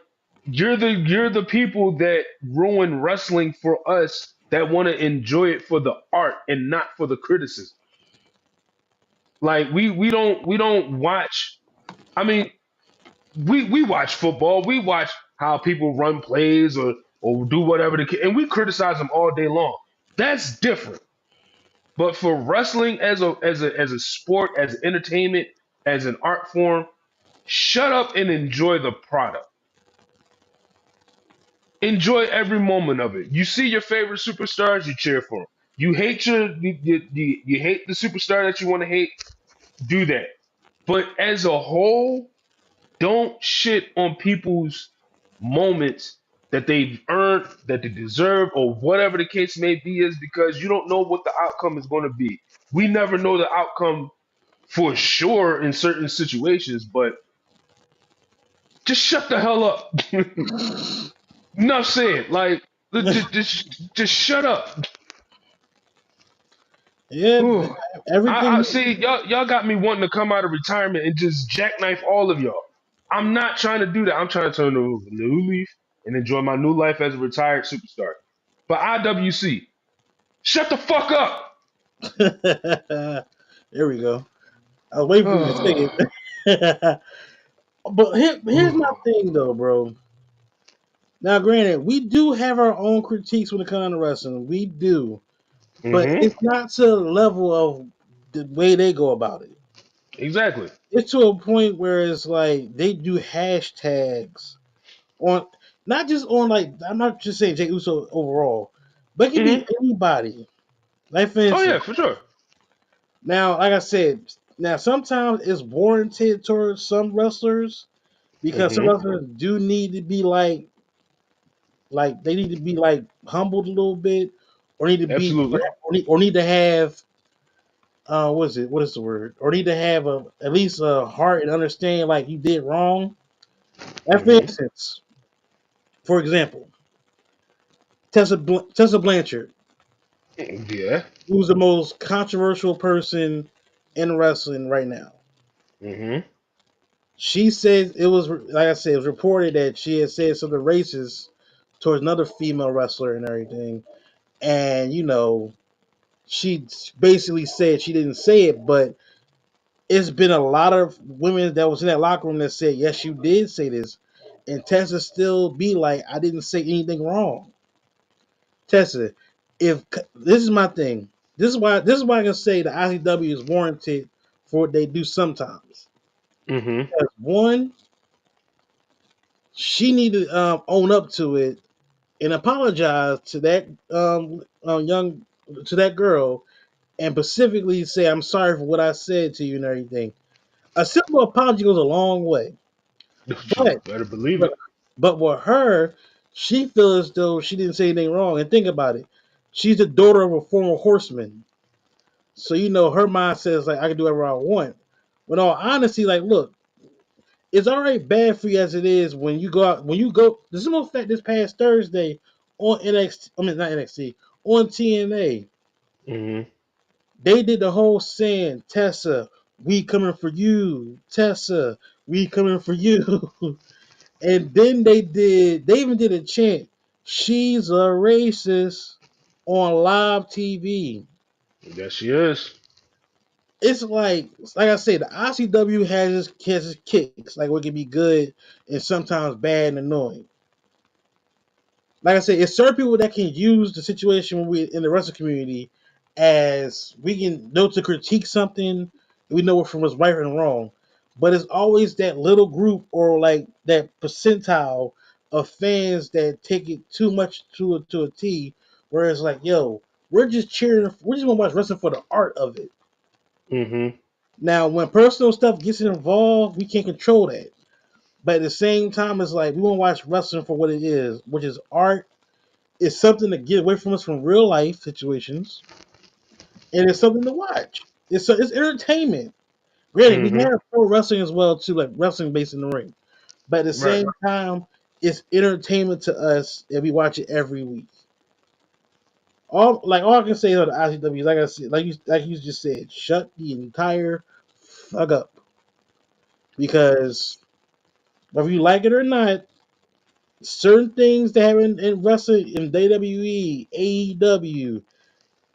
you're the people that ruin wrestling for us that want to enjoy it for the art and not for the criticism. Like we don't watch. I mean, we watch football. We watch how people run plays or do whatever and we criticize them all day long. That's different. But for wrestling as a sport, as entertainment, as an art form, shut up and enjoy the product. Enjoy every moment of it. You see your favorite superstars, you cheer for them. You hate you hate the superstar that you want to hate. Do that. But as a whole, don't shit on people's moments that they've earned, that they deserve, or whatever the case may be, is because you don't know what the outcome is going to be. We never know the outcome for sure in certain situations, but just shut the hell up. Enough said. Like, just shut up. Yeah, Whew. I everything. see y'all got me wanting to come out of retirement and just jackknife all of y'all. I'm not trying to do that. I'm trying to turn a new leaf and enjoy my new life as a retired superstar. But IWC, shut the fuck up. There we go. I was waiting for you to say it. But here's my thing, though, bro. Now, granted, we do have our own critiques when it comes to wrestling. We do. But Mm-hmm. it's not to the level of the way they go about it. Exactly. It's to a point where it's like they do hashtags on, not just on, like, I'm not just saying Jey Uso overall, but it can be Mm-hmm. anybody. Like, for Oh yeah, instance, for sure. now, like I said, now sometimes it's warranted towards some wrestlers because some Mm-hmm. wrestlers do need to be like they need to be like humbled a little bit, or need to be, Absolutely. or need to have what is it? What is the word? Or need to have a at least a heart and understand like you did wrong. Like, for Mm-hmm. instance, for example, Tessa Blanchard, Yeah. who's the most controversial person in wrestling right now. Mm-hmm. She said it was, like I said, it was reported that she had said something racist towards another female wrestler and everything. And she basically said she didn't say it, but it's been a lot of women that was in that locker room that said, yes, you did say this. And Tessa still be like, I didn't say anything wrong. Tessa, if this is my thing, this is why I can say the ICW is warranted for what they do sometimes. Mm-hmm. Because one, she need to own up to it and apologize to that young to that girl, and specifically say, I'm sorry for what I said to you and everything. A simple apology goes a long way. You But better believe but it. but with her, she feels as though she didn't say anything wrong. And think about it. She's the daughter of a former horseman. So her mindset is like, I can do whatever I want. But in all honesty, like, look, it's already bad for you as it is when you go out. When you go, this is no fact. This past Thursday on NXT, I mean not NXT, on TNA, Mm-hmm. they did the whole saying, Tessa, we coming for you. Tessa, we coming for you. And then they even did a chant, she's a racist, on live TV. Yes, she is. it's like I said, the ICW has its kicks. Like what can be good and sometimes bad and annoying. Like I said, it's certain people that can use the situation when we in the wrestling community as we can know to critique something. We know it from what's right and wrong, but it's always that little group or like that percentile of fans that take it too much to a T, where it's like, yo, we're just cheering, we're just gonna watch wrestling for the art of it. Mm-hmm. Now, when personal stuff gets involved, we can't control that. But at the same time, it's like we want to watch wrestling for what it is, which is art. It's something to get away from us from real life situations, and it's something to watch. It's entertainment. Granted, we Mm-hmm. have pro wrestling as well too, like wrestling based in the ring. But at the Right. same time, it's entertainment to us, and we watch it every week. All I can say on the ICW, like I said, like you just said, shut the entire fuck up because whether you like it or not, certain things that happen in wrestling in WWE, AEW,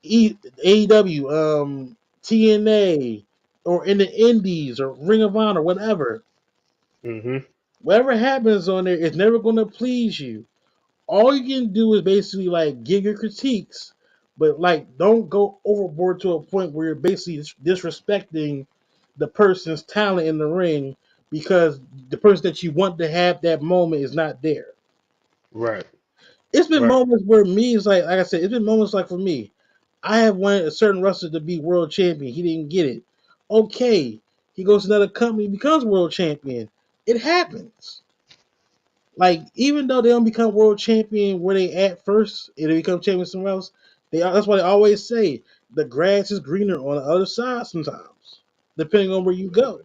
AEW, TNA, or in the Indies or Ring of Honor, whatever. Mm-hmm. Whatever happens on there is never going to please you. All you can do is basically like give your critiques, but like don't go overboard to a point where you're basically disrespecting the person's talent in the ring because the person that you want to have that moment is not there. Right. It's been Right. moments where me is like I said, it's been moments like for me, I have wanted a certain wrestler to be world champion. He didn't get it. Okay, he goes to another company, becomes world champion. It happens. Like even though they don't become world champion where they at first, and they become champion somewhere else, that's why they always say the grass is greener on the other side sometimes, depending on where you go.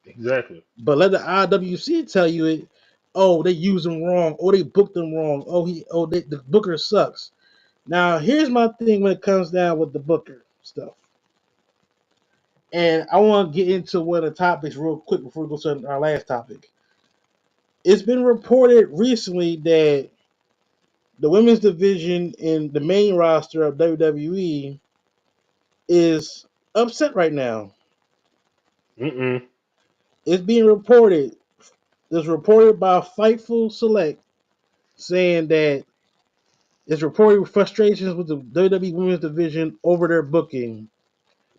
Exactly. But let the IWC tell you it. Oh, they used him wrong. Oh, they booked him wrong. The booker sucks. Now, here's my thing when it comes down with the Booker stuff. And I want to get into one of the topics real quick before we go to our last topic. It's been reported recently that the women's division in the main roster of WWE is upset right now. Mm-mm. It's being reported. It's reported by Fightful Select saying that it's reported frustrations with the WWE women's division over their booking.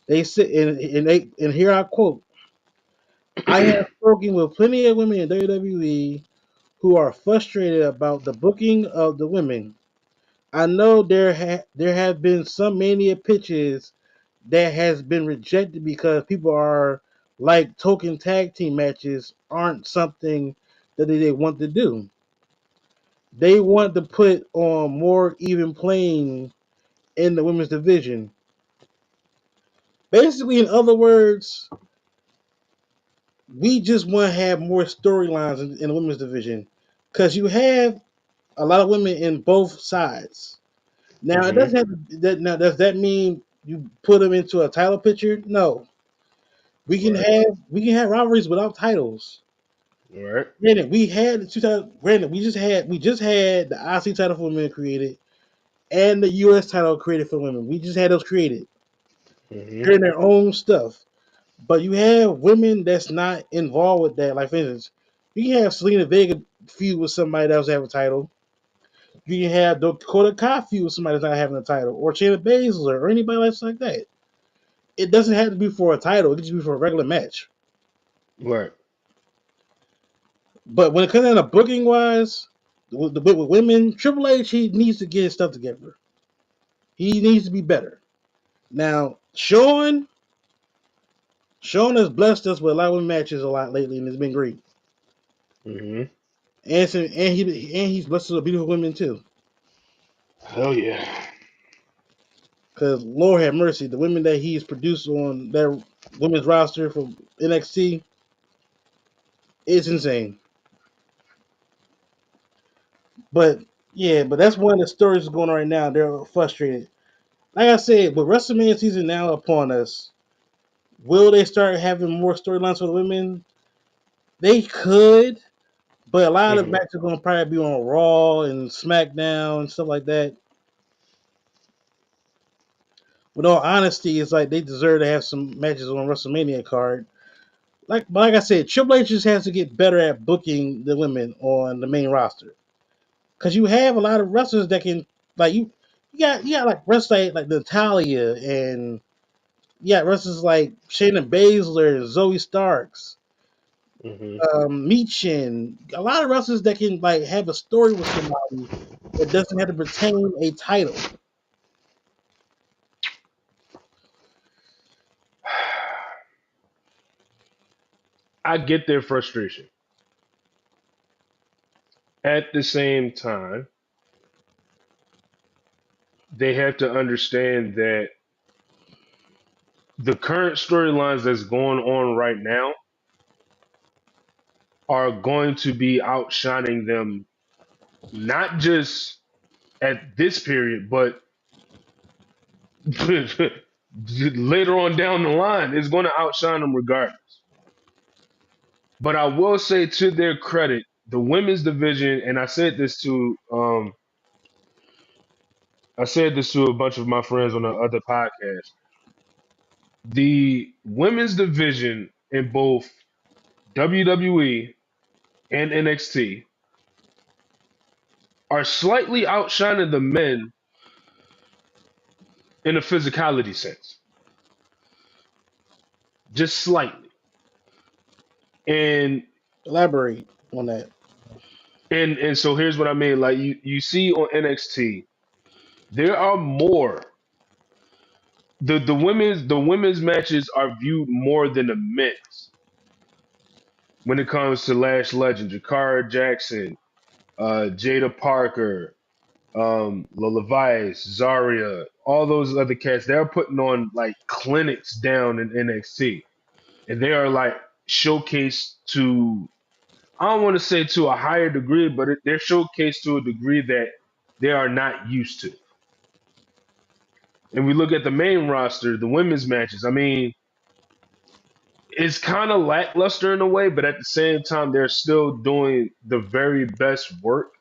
They said, and here I quote: I have spoken with plenty of women in WWE who are frustrated about the booking of the women. I know there have been some mania pitches that has been rejected because people are like token tag team matches aren't something that they want to do. They want to put on more even playing in the women's division. Basically, in other words, we just want to have more storylines in the women's division because you have a lot of women in both sides. Now, it Mm-hmm. doesn't have to, that. Now, does that mean you put them into a title picture? No. Right. We can have rivalries without titles. Right. Granted, we had the 2000. Granted, we just had the IC title for women created and the US title created for women. We just had those created. Mm-hmm. They're in their own stuff. But you have women that's not involved with that. Like for instance, you can have Selena Vega feud with somebody that was having a title. You can have Dakota Kai feud with somebody that's not having a title, or Shayna Baszler, or anybody else like that. It doesn't have to be for a title. It can just be for a regular match. Right. But when it comes down to booking wise, with women, Triple H he needs to get his stuff together. He needs to be better. Now, Sean has blessed us with a lot of women matches a lot lately, and it's been great. Mm-hmm. And he's blessed us with beautiful women too. Hell yeah. Because Lord have mercy, the women that he's produced on that women's roster from NXT is insane. But yeah, but that's one of the stories going on right now. They're frustrated. Like I said, with WrestleMania season now upon us, will they start having more storylines for the women? They could, but a lot of the Mm-hmm. matches are going to probably be on Raw and SmackDown and stuff like that. with all honesty, it's like they deserve to have some matches on WrestleMania card. But like I said, Triple H just has to get better at booking the women on the main roster. Because you have a lot of wrestlers that can like you got like wrestlers like Natalia and you got wrestlers like Shayna Baszler, Zoe Starks, Hmm. Meechin. A lot of wrestlers that can like have a story with somebody that doesn't have to retain a title. I get their frustration. At the same time, they have to understand that the current storylines that's going on right now are going to be outshining them, not just at this period, but later on down the line. It's going to outshine them regardless. But I will say, to their credit, the women's division, and I said this to a bunch of my friends on the other podcast. The women's division in both WWE and NXT are slightly outshining the men in a physicality sense, just slightly. And Elaborate on that. and so here's what I mean. Like you see on NXT, there are more. The women's matches are viewed more than the men's when it comes to Lash Legend, Jakara Jackson, Jada Parker, Lola Vice, Zaria, all those other cats. They're putting on like clinics down in NXT, and they are like showcased to, I don't want to say to a higher degree, but they're showcased to a degree that they are not used to. And we look at the main roster, the women's matches. I mean, it's kind of lackluster in a way, but at the same time, they're still doing the very best work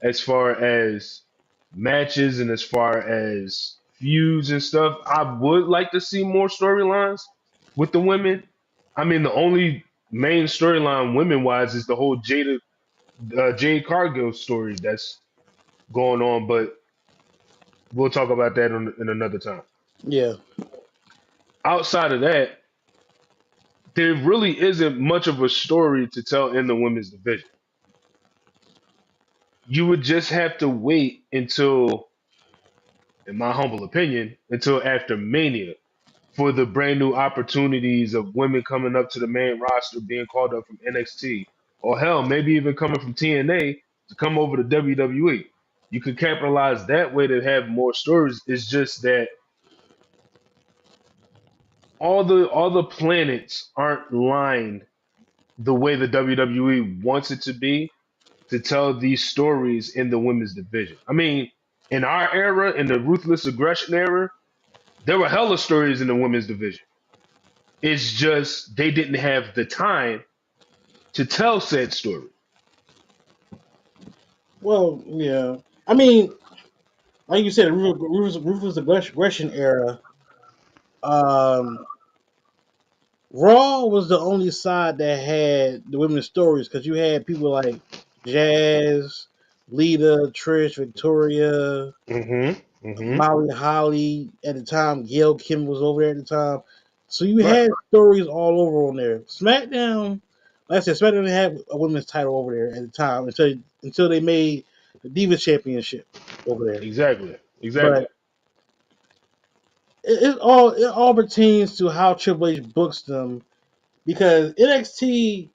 as far as matches and as far as feuds and stuff. I would like to see more storylines with the women. I mean, the only main storyline women wise is the whole Jade Cargill story that's going on, but we'll talk about that in another time. Yeah. Outside of that, there really isn't much of a story to tell in the women's division. You would just have to wait until, in my humble opinion, until after Mania for the brand new opportunities of women coming up to the main roster, being called up from NXT, or hell, maybe even coming from TNA to come over to WWE. You could capitalize that way to have more stories. It's just that all the planets aren't lined the way the WWE wants it to be to tell these stories in the women's division. I mean, in our era, in the ruthless aggression era, there were hella stories in the women's division. It's just they didn't have the time to tell said story. Well, yeah. I mean, like you said, the ruthless aggression era. Um, Raw was the only side that had the women's stories because you had people like Jazz, Lita, Trish, Victoria, Mm-hmm. Mm-hmm. Molly Holly at the time. Gail Kim was over there at the time. So you Right. had stories all over on there. SmackDown, like I said, SmackDown didn't have a women's title over there at the time until they made the Divas Championship over there. Exactly. Exactly. But it all pertains to how Triple H books them because NXT,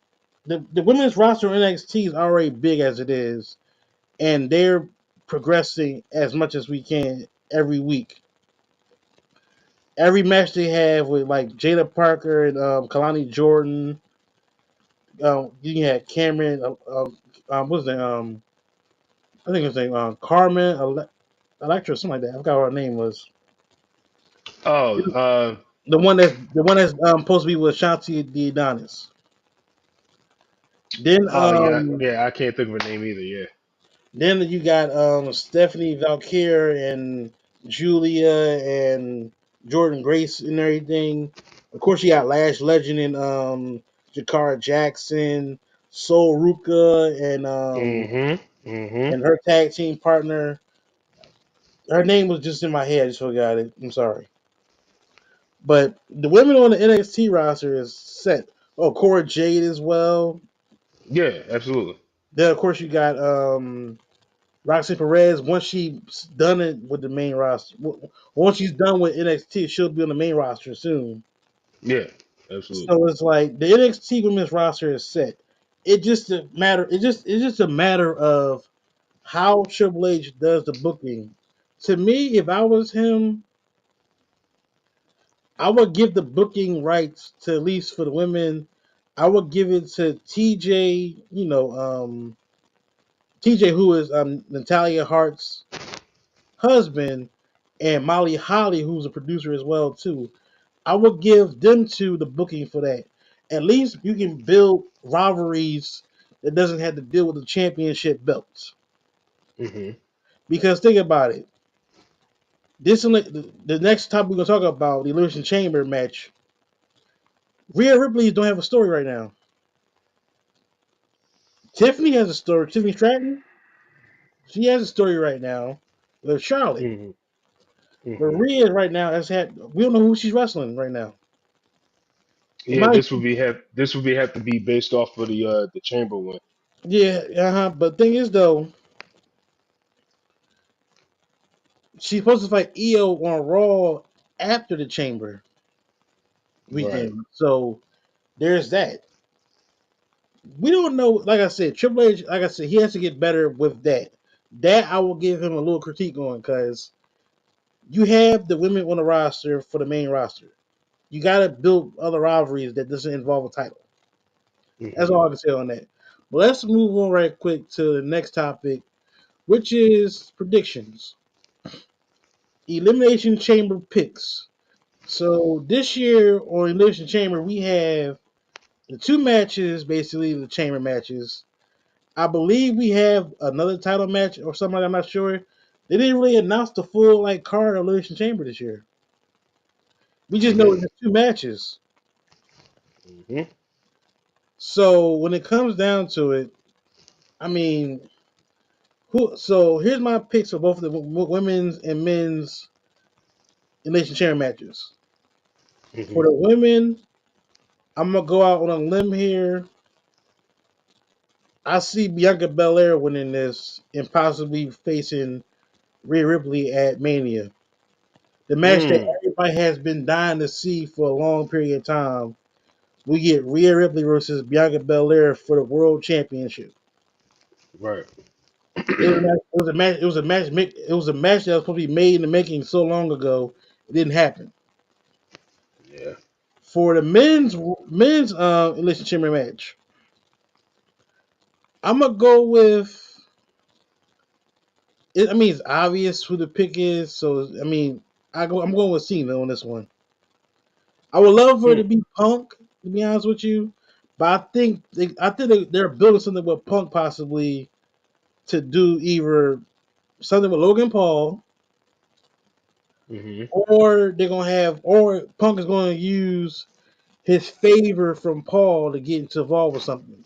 the women's roster in NXT is already big as it is, and they're progressing as much as we can every week. Every match they have with like Jada Parker and Kalani Jordan, you had Cameron, what's the I think it's name Carmen Electra, something like that. I forgot what her name was. Oh, The one that's supposed to be with Shanti the Adonis. Then oh yeah, yeah. I can't think of her name either. Yeah. then you got Stephanie Valkyr and Julia and Jordan Grace and everything. Of course, you got Lash Legend and Jakara Jackson, Soul Ruka, Mm-hmm. Mm-hmm. and her tag team partner. Her name was just in my head. I just forgot it. I'm sorry. But the women on the NXT roster is set. Oh, Cora Jade as well. Yeah, absolutely. Then of course you got Roxy Perez. Once she's done it with the main roster, once she's done with NXT, she'll be on the main roster soon. Yeah, absolutely. So it's like the NXT women's roster is set. It just a matter. It's just a matter of how Triple H does the booking. To me, if I was him, I would give the booking rights to at least for the women. I would give it to TJ. TJ, who is Natalia Hart's husband, and Molly Holly, who's a producer as well too. I would give them two the booking for that. At least you can build rivalries that doesn't have to deal with the championship belts. Mm-hmm. Because think about it. The next topic we're gonna talk about, the Elimination Chamber match. Rhea Ripley don't have a story right now. Tiffany has a story. Tiffany Stratton, she has a story right now with Charlotte. Mm-hmm. But Mm-hmm. Rhea right now has had we don't know who she's wrestling right now. It Yeah, might have to be based off of the chamber one. yeah, But thing is though, she's supposed to fight Io on Raw after the Chamber Right. weekend. So there's that. We don't know. Like I said, Triple H. Like I said, he has to get better with that. That I will give him a little critique on because you have the women on the roster for the main roster. You got to build other rivalries that doesn't involve a title. That's Mm-hmm. all I can say on that. But let's move on right quick to the next topic, which is predictions. Elimination Chamber picks. So this year on Elimination Chamber, we have the two matches, basically the chamber matches. I believe we have another title match or something. I'm not sure. They didn't really announce the full card of Elimination Chamber this year. We just know Mm-hmm. it's two matches. Mm-hmm. So when it comes down to it, I mean, who? So here's my picks for both of the women's and men's Elimination Chamber matches. For Mm-hmm. the women, I'm gonna go out on a limb here. I see Bianca Belair winning this and possibly facing Rhea Ripley at Mania. The match that Mm. everybody has been dying to see for a long period of time. We get Rhea Ripley versus Bianca Belair for the World Championship. Right. It was a match. It was a match. It was a match that was supposed to be made in the making so long ago. It didn't happen. Yeah. For the men's Elimination Chamber match, I'm gonna go with. I mean, it's obvious who the pick is. So I mean, I'm going with Cena on this one. I would love for it to Mm. be Punk, to be honest with you, but I think they're building something with Punk possibly to do either something with Logan Paul, Mm-hmm. or they're gonna have, or Punk is going to use his favor from Paul to get into involved with something.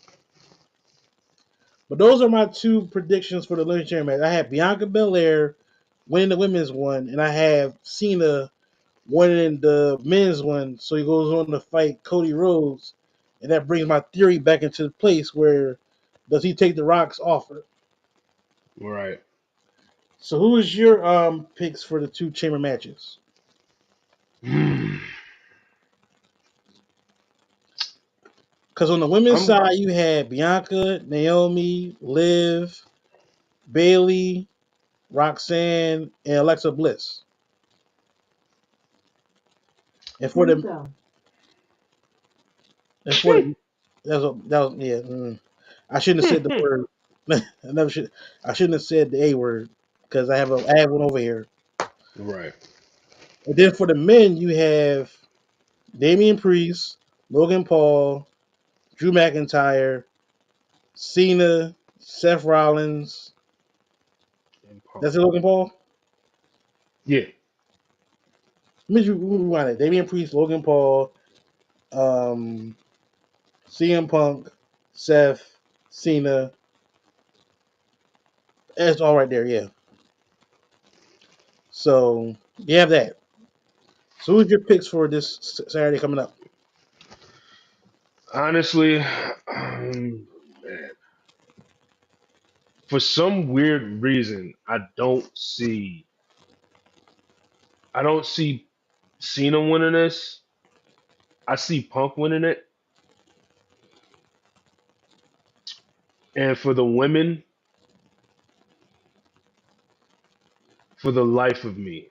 But those are my two predictions for the Elimination Chamber match. I have Bianca Belair winning the women's one, and I have Cena winning the men's one. So he goes on to fight Cody Rhodes, and that brings my theory back into the place where does he take the Rock's offer? Right. So who is your picks for the two chamber matches? Mm. Because on the women's I'm side, you had Bianca, Naomi, Liv, Bailey, Roxanne, and Alexa Bliss. And for the and for the that was yeah. I shouldn't have said the word. I never should. I shouldn't have said the A word because I have one over here. right. And then for the men, you have Damian Priest, Logan Paul, Drew McIntyre, Cena, Seth Rollins. And Punk. That's it, Logan Paul. Yeah. Let me rewind it. Damian Priest, Logan Paul, um, CM Punk, Seth, Cena. That's all right there. Yeah. So you have that. So who's your picks for this Saturday coming up? Honestly, man, for some weird reason, I don't see Cena winning this. I see Punk winning it. And for the women, for the life of me,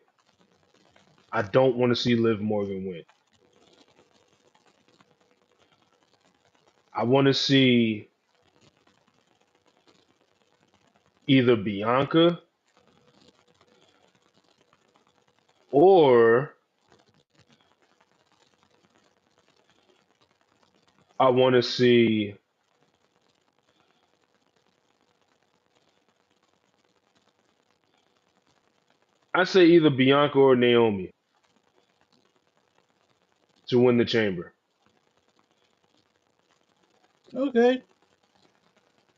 I don't want to see Liv Morgan win. I want to see either Bianca or I want to see I say either Bianca or Naomi to win the chamber. Okay,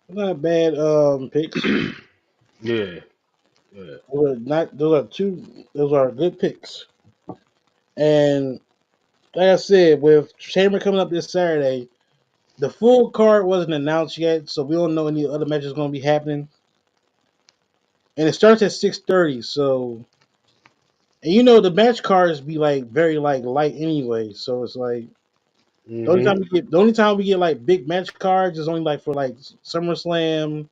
not bad picks. Yeah, yeah. Those are not those are two. Those are good picks. And like I said, with Chamber coming up this Saturday, the full card wasn't announced yet, so we don't know any other matches going to be happening. And it starts at 6:30. So, and you know the match cards be like very like light anyway. So it's like Hmm. the only time we get like big match cards is only like for like SummerSlam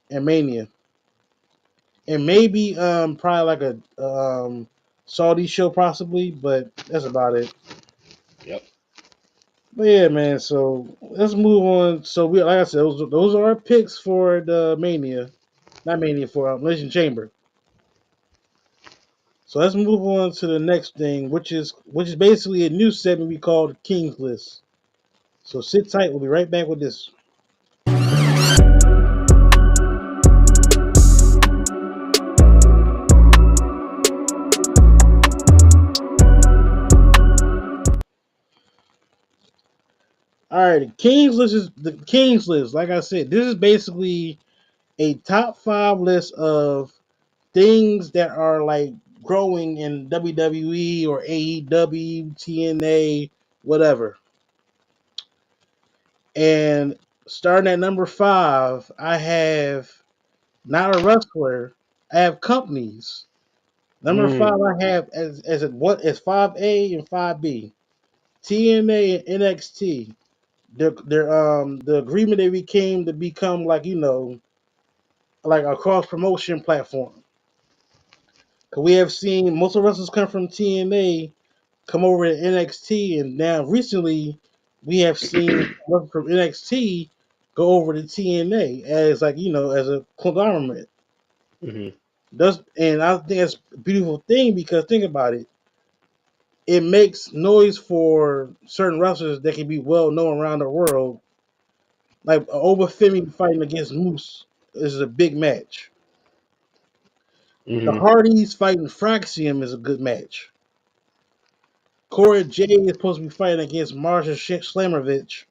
and Mania, and maybe probably like a Saudi show possibly, but that's about it. Yep. But yeah, man. So let's move on. So we, like I said, those are our picks for the Mania, not Mania for Elimination Chamber. So let's move on to the next thing, which is basically a new segment we call the King's List. So sit tight. We'll be right back with this. All right, the King's List. Like I said, this is basically a top five list of things that are like growing in WWE or AEW, TNA, whatever. And starting at number five, I have not a wrestler. I have companies. Number five, Mm. I have as 5A and 5B. TNA and NXT. The agreement they became to become like like a cross promotion platform. Cause we have seen most of the wrestlers come from TNA come over to NXT, and now recently we have seen wrestlers from NXT go over to TNA as like as a conglomerate. Hmm. Does and I think that's a beautiful thing because think about it. It makes noise for certain wrestlers that can be well known around the world. Like Obafemi fighting against Moose is a big match. The Hmm. Hardys fighting Fraxium is a good match. Cora Jade is supposed to be fighting against Marsha Slamovich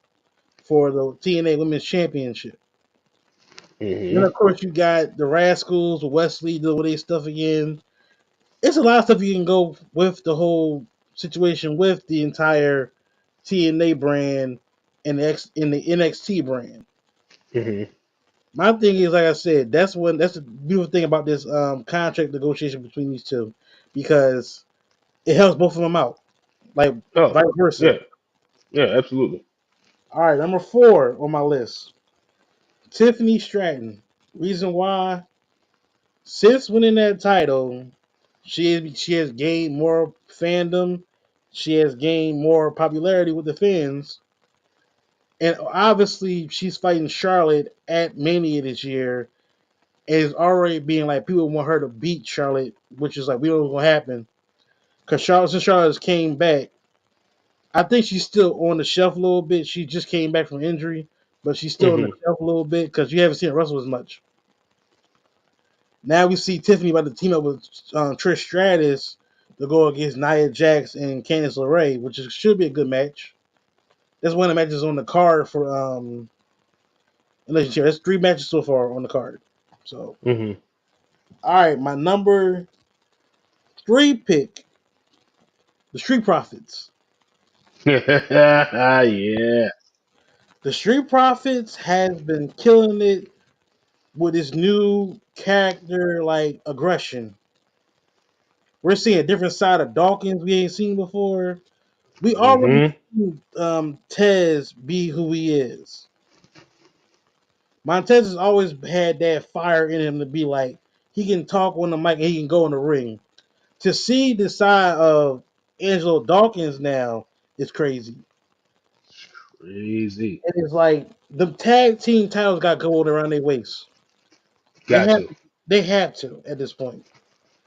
for the TNA Women's Championship. Then Hmm. of course you got the Rascals, Wesley doing their stuff again. It's a lot of stuff you can go with the whole situation with the entire TNA brand and the NXT brand. Hmm. My thing is, like I said, that's the beautiful thing about this contract negotiation between these two, because it helps both of them out, like Oh, vice versa. yeah, yeah, absolutely. All right, number four on my list, Tiffany Stratton. Reason why? Since winning that title, she has gained more fandom. She has gained more popularity with the fans, and obviously she's fighting Charlotte at Mania this year. And it's already being like people want her to beat Charlotte, which is like we don't know what happen because Charlotte has came back. I think she's still on the shelf a little bit. She just came back from injury, but she's still on the Hmm. shelf a little bit because you haven't seen her wrestle as much. Now we see Tiffany about to team up with Trish Stratus to go against Nia Jax and Candice LeRae, should be a good match. That's one of the matches on the card for Elimination Chamber. That's 3 matches so far on the card. So, Hmm. all right, my number 3 pick, the Street Profits. Yeah. The Street Profits has been killing it with his new character, like aggression. We're seeing a different side of Dawkins we ain't seen before. We already Hmm. seen Tez be who he is. Montez has always had that fire in him to be like he can talk on the mic and he can go in the ring. To see the side of Angelo Dawkins now is crazy. Crazy. It is like the tag team titles got gold around their waist. They Got have to. they have to at this point.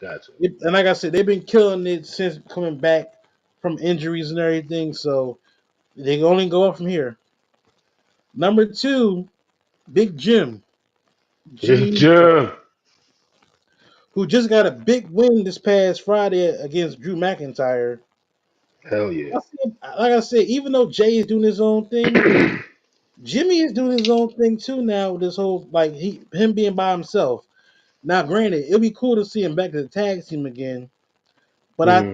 Got to. And like I said, they've been killing it since coming back from injuries and everything. So they can only go up from here. Number 2, Big Jim, Big Jimmy, Jim. who just got a big win this past Friday against Drew McIntyre. Hell yeah. Like I said, even though Jay is doing his own thing, Jimmy is doing his own thing too now. With this whole like him being by himself. Now, granted, it'll be cool to see him back to the tag team again. But I Hmm.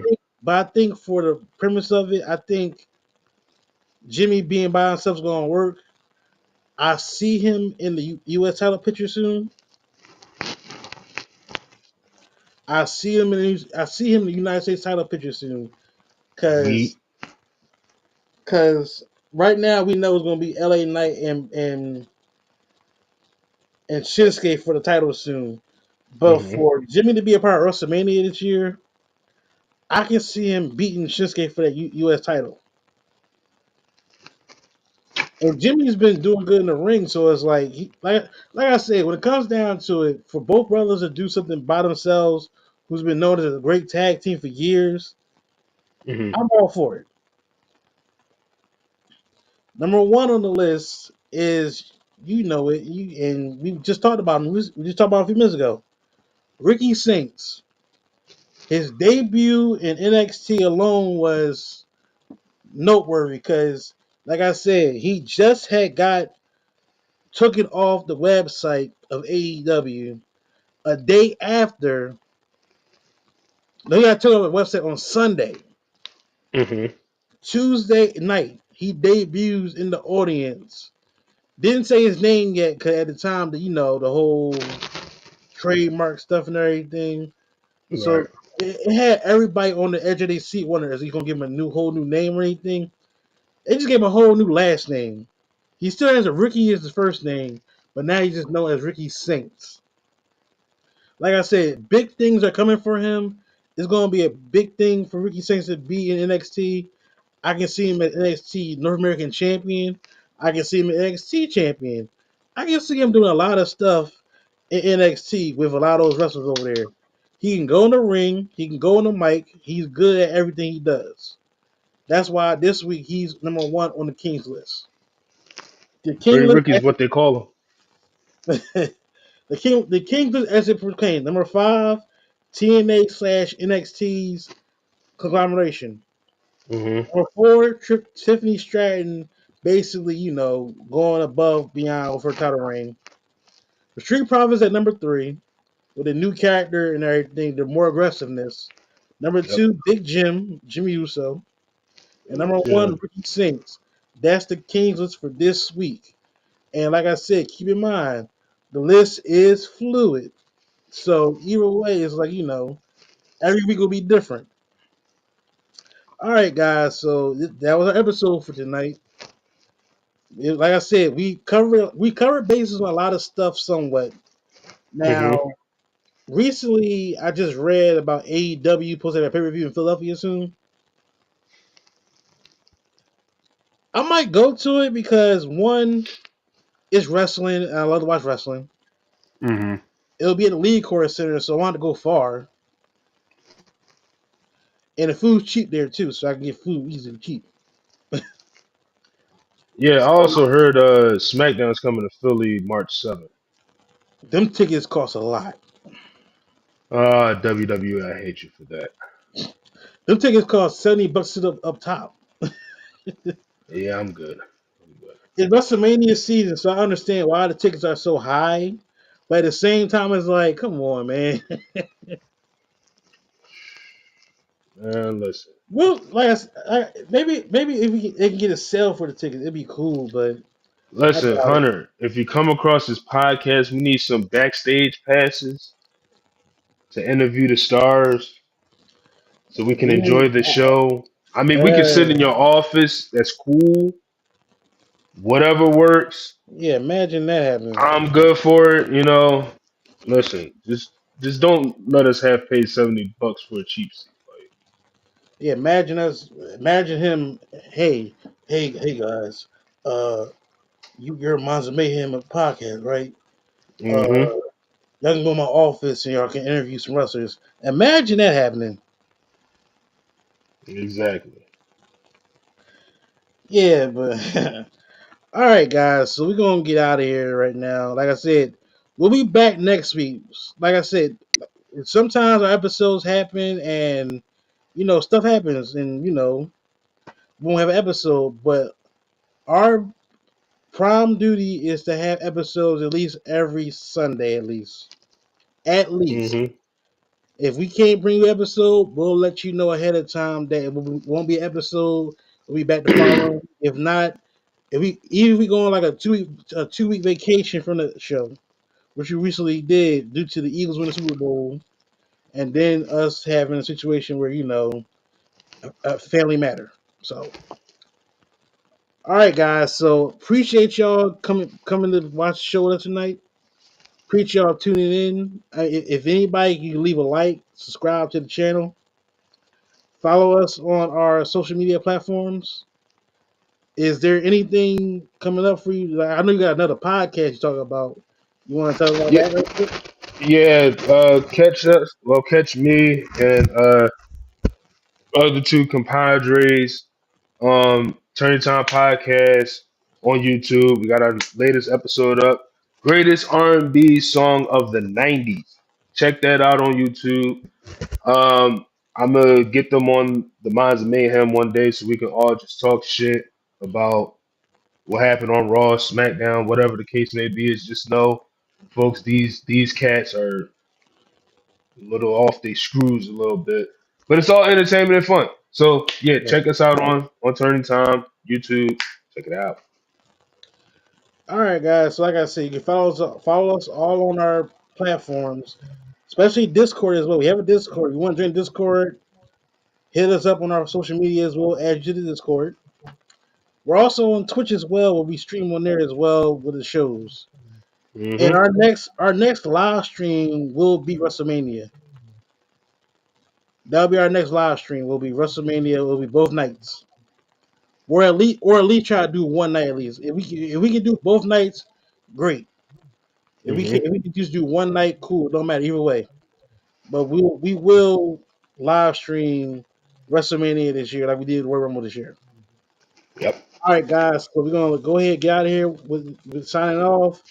think, for the premise of it, I think Jimmy being by himself is going to work. I see him in the U.S. title picture soon. I see him in the United States title picture soon. Cause, Yeet. cause right now we know it's going to be L.A. Knight and Shinsuke for the title soon. But Hmm. for Jimmy to be a part of WrestleMania this year, I can see him beating Shinsuke for that U.S. title. And Jimmy's been doing good in the ring, so it's like like I said, when it comes down to it, for both brothers to do something by themselves, who's been known as a great tag team for years, Hmm. I'm all for it. Number 1 on the list is and we just talked about him. We just talked about him a few minutes ago. Ricky Saints. His debut in NXT alone was noteworthy because, like I said, he just had got took it off the website of AEW a day after. They got took off the website on Sunday. Hmm. Tuesday night, he debuts in the audience. Didn't say his name yet because at the time, the whole trademark stuff and everything. Right. So it had everybody on the edge of their seat wondering, is he gonna give him a whole new name or anything? They just gave him a whole new last name. He still has a Ricky as his first name, but now he's just known as Ricky Saints. Like I said, big things are coming for him. It's going to be a big thing for Ricky Saints to be in NXT. I can see him at NXT North American Champion. I can see him at NXT Champion. I can see him doing a lot of stuff in NXT with a lot of those wrestlers over there. He can go in the ring. He can go on the mic. He's good at everything he does. That's why this week he's number 1 on the King's list. The King Pretty list, Ricky's what they call the King list as it proclaimed. Number 5, TNA / NXT's conglomeration. him. Number 4, Tiffany Stratton, basically, going above beyond with her title reign. The Street Profits at number 3, with a new character and everything, the more aggressiveness. Number Yep. 2, Big Jim, Jimmy Uso. And Big number 1, Jim. Ricky Sinks. That's the King's list for this week. And like I said, keep in mind, the list is fluid. So either way, it's like, every week will be different. All right, guys. So that was our episode for tonight. Like I said, we covered bases on a lot of stuff somewhat. Hmm. Now, recently, I just read about AEW posting a pay-per-view in Philadelphia soon. I might go to it because one, it's wrestling, and I love to watch wrestling. Hmm. It'll be at the League Core Center, so I want to go far. And the food's cheap there too, so I can get food easily cheap. Yeah, I So also heard SmackDown's coming to Philly March 7th. them tickets cost a lot. WWE, I hate you for that. Them tickets cost $70 to the up top. Yeah, I'm good. I'm good. It's WrestleMania season, so I understand why the tickets are so high. But at the same time, it's like, come on, man. Man, listen. Well, maybe if they can get a sale for the tickets, it'd be cool. But I Listen, doubt it. Hunter, if you come across this podcast, we need some backstage passes to interview the stars so we can We need, enjoy the show. I mean, we can sit in uh, your office. That's cool. Whatever works. yeah. Imagine that happening. I'm good for it. Listen, just don't let us have paid $70 for a cheap seat. Yeah, imagine us. Imagine him. Hey, hey, guys. Uh, you're Monza Mayhem podcast, right? Mm-hmm. Y'all can go to my office and y'all can interview some wrestlers. Imagine that happening. Exactly. Yeah, but all right, guys. So we're gonna get out of here right now. Like I said, we'll be back next week. Like I said, sometimes our episodes happen, and stuff happens, and we won't have an episode. But our prime duty is to have episodes at least every Sunday, at least. At least. Mm-hmm. If we can't bring you an episode, we'll let you know ahead of time that it won't be an episode. We'll be back the following. If not, if we go on like a 2 week vacation from the show, which we recently did due to the Eagles winning the Super Bowl, and then us having a situation where family matter. So, all right, guys. So appreciate y'all coming to watch the show with us tonight. Appreciate y'all tuning in. If anybody, you can leave a like, subscribe to the channel, follow us on our social media platforms. Is there anything coming up for you? Like, I know you got another podcast you talk about. You want to talk about Yeah, that real quick? yeah. Catch us. Well, catch me and other two compadres. Turning Time Podcast on YouTube. We got our latest episode up. Greatest R&B song of the '90s. Check that out on YouTube. I'm gonna get them on the Minds of Mayhem one day so we can all just talk shit about what happened on Raw, SmackDown, whatever the case may be. Is just know, folks, these cats are a little off they screws a little bit, but it's all entertainment and fun. So yeah, Yeah. check us out on Turning Time YouTube. Check it out. All right, guys. So like I said, you can follow us all on our platforms, especially Discord as well. We have a Discord. If you want to join Discord, hit us up on our social media as well. Add you to the Discord. We're also on Twitch as well, where we stream on there as well with the shows. And Hmm. our next live stream will be WrestleMania. That'll be our next live stream. Will be WrestleMania. Will be both nights, or at least try to do one night at least. If we can do both nights, great. If we can just do one night, cool. Don't matter either way. But we will live stream WrestleMania this year like we did Royal Rumble this year. Yep. All right, guys. So we're gonna go ahead and get out of here with signing off.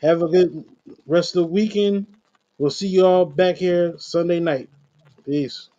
Have a good rest of the weekend. We'll see you all back here Sunday night. Peace.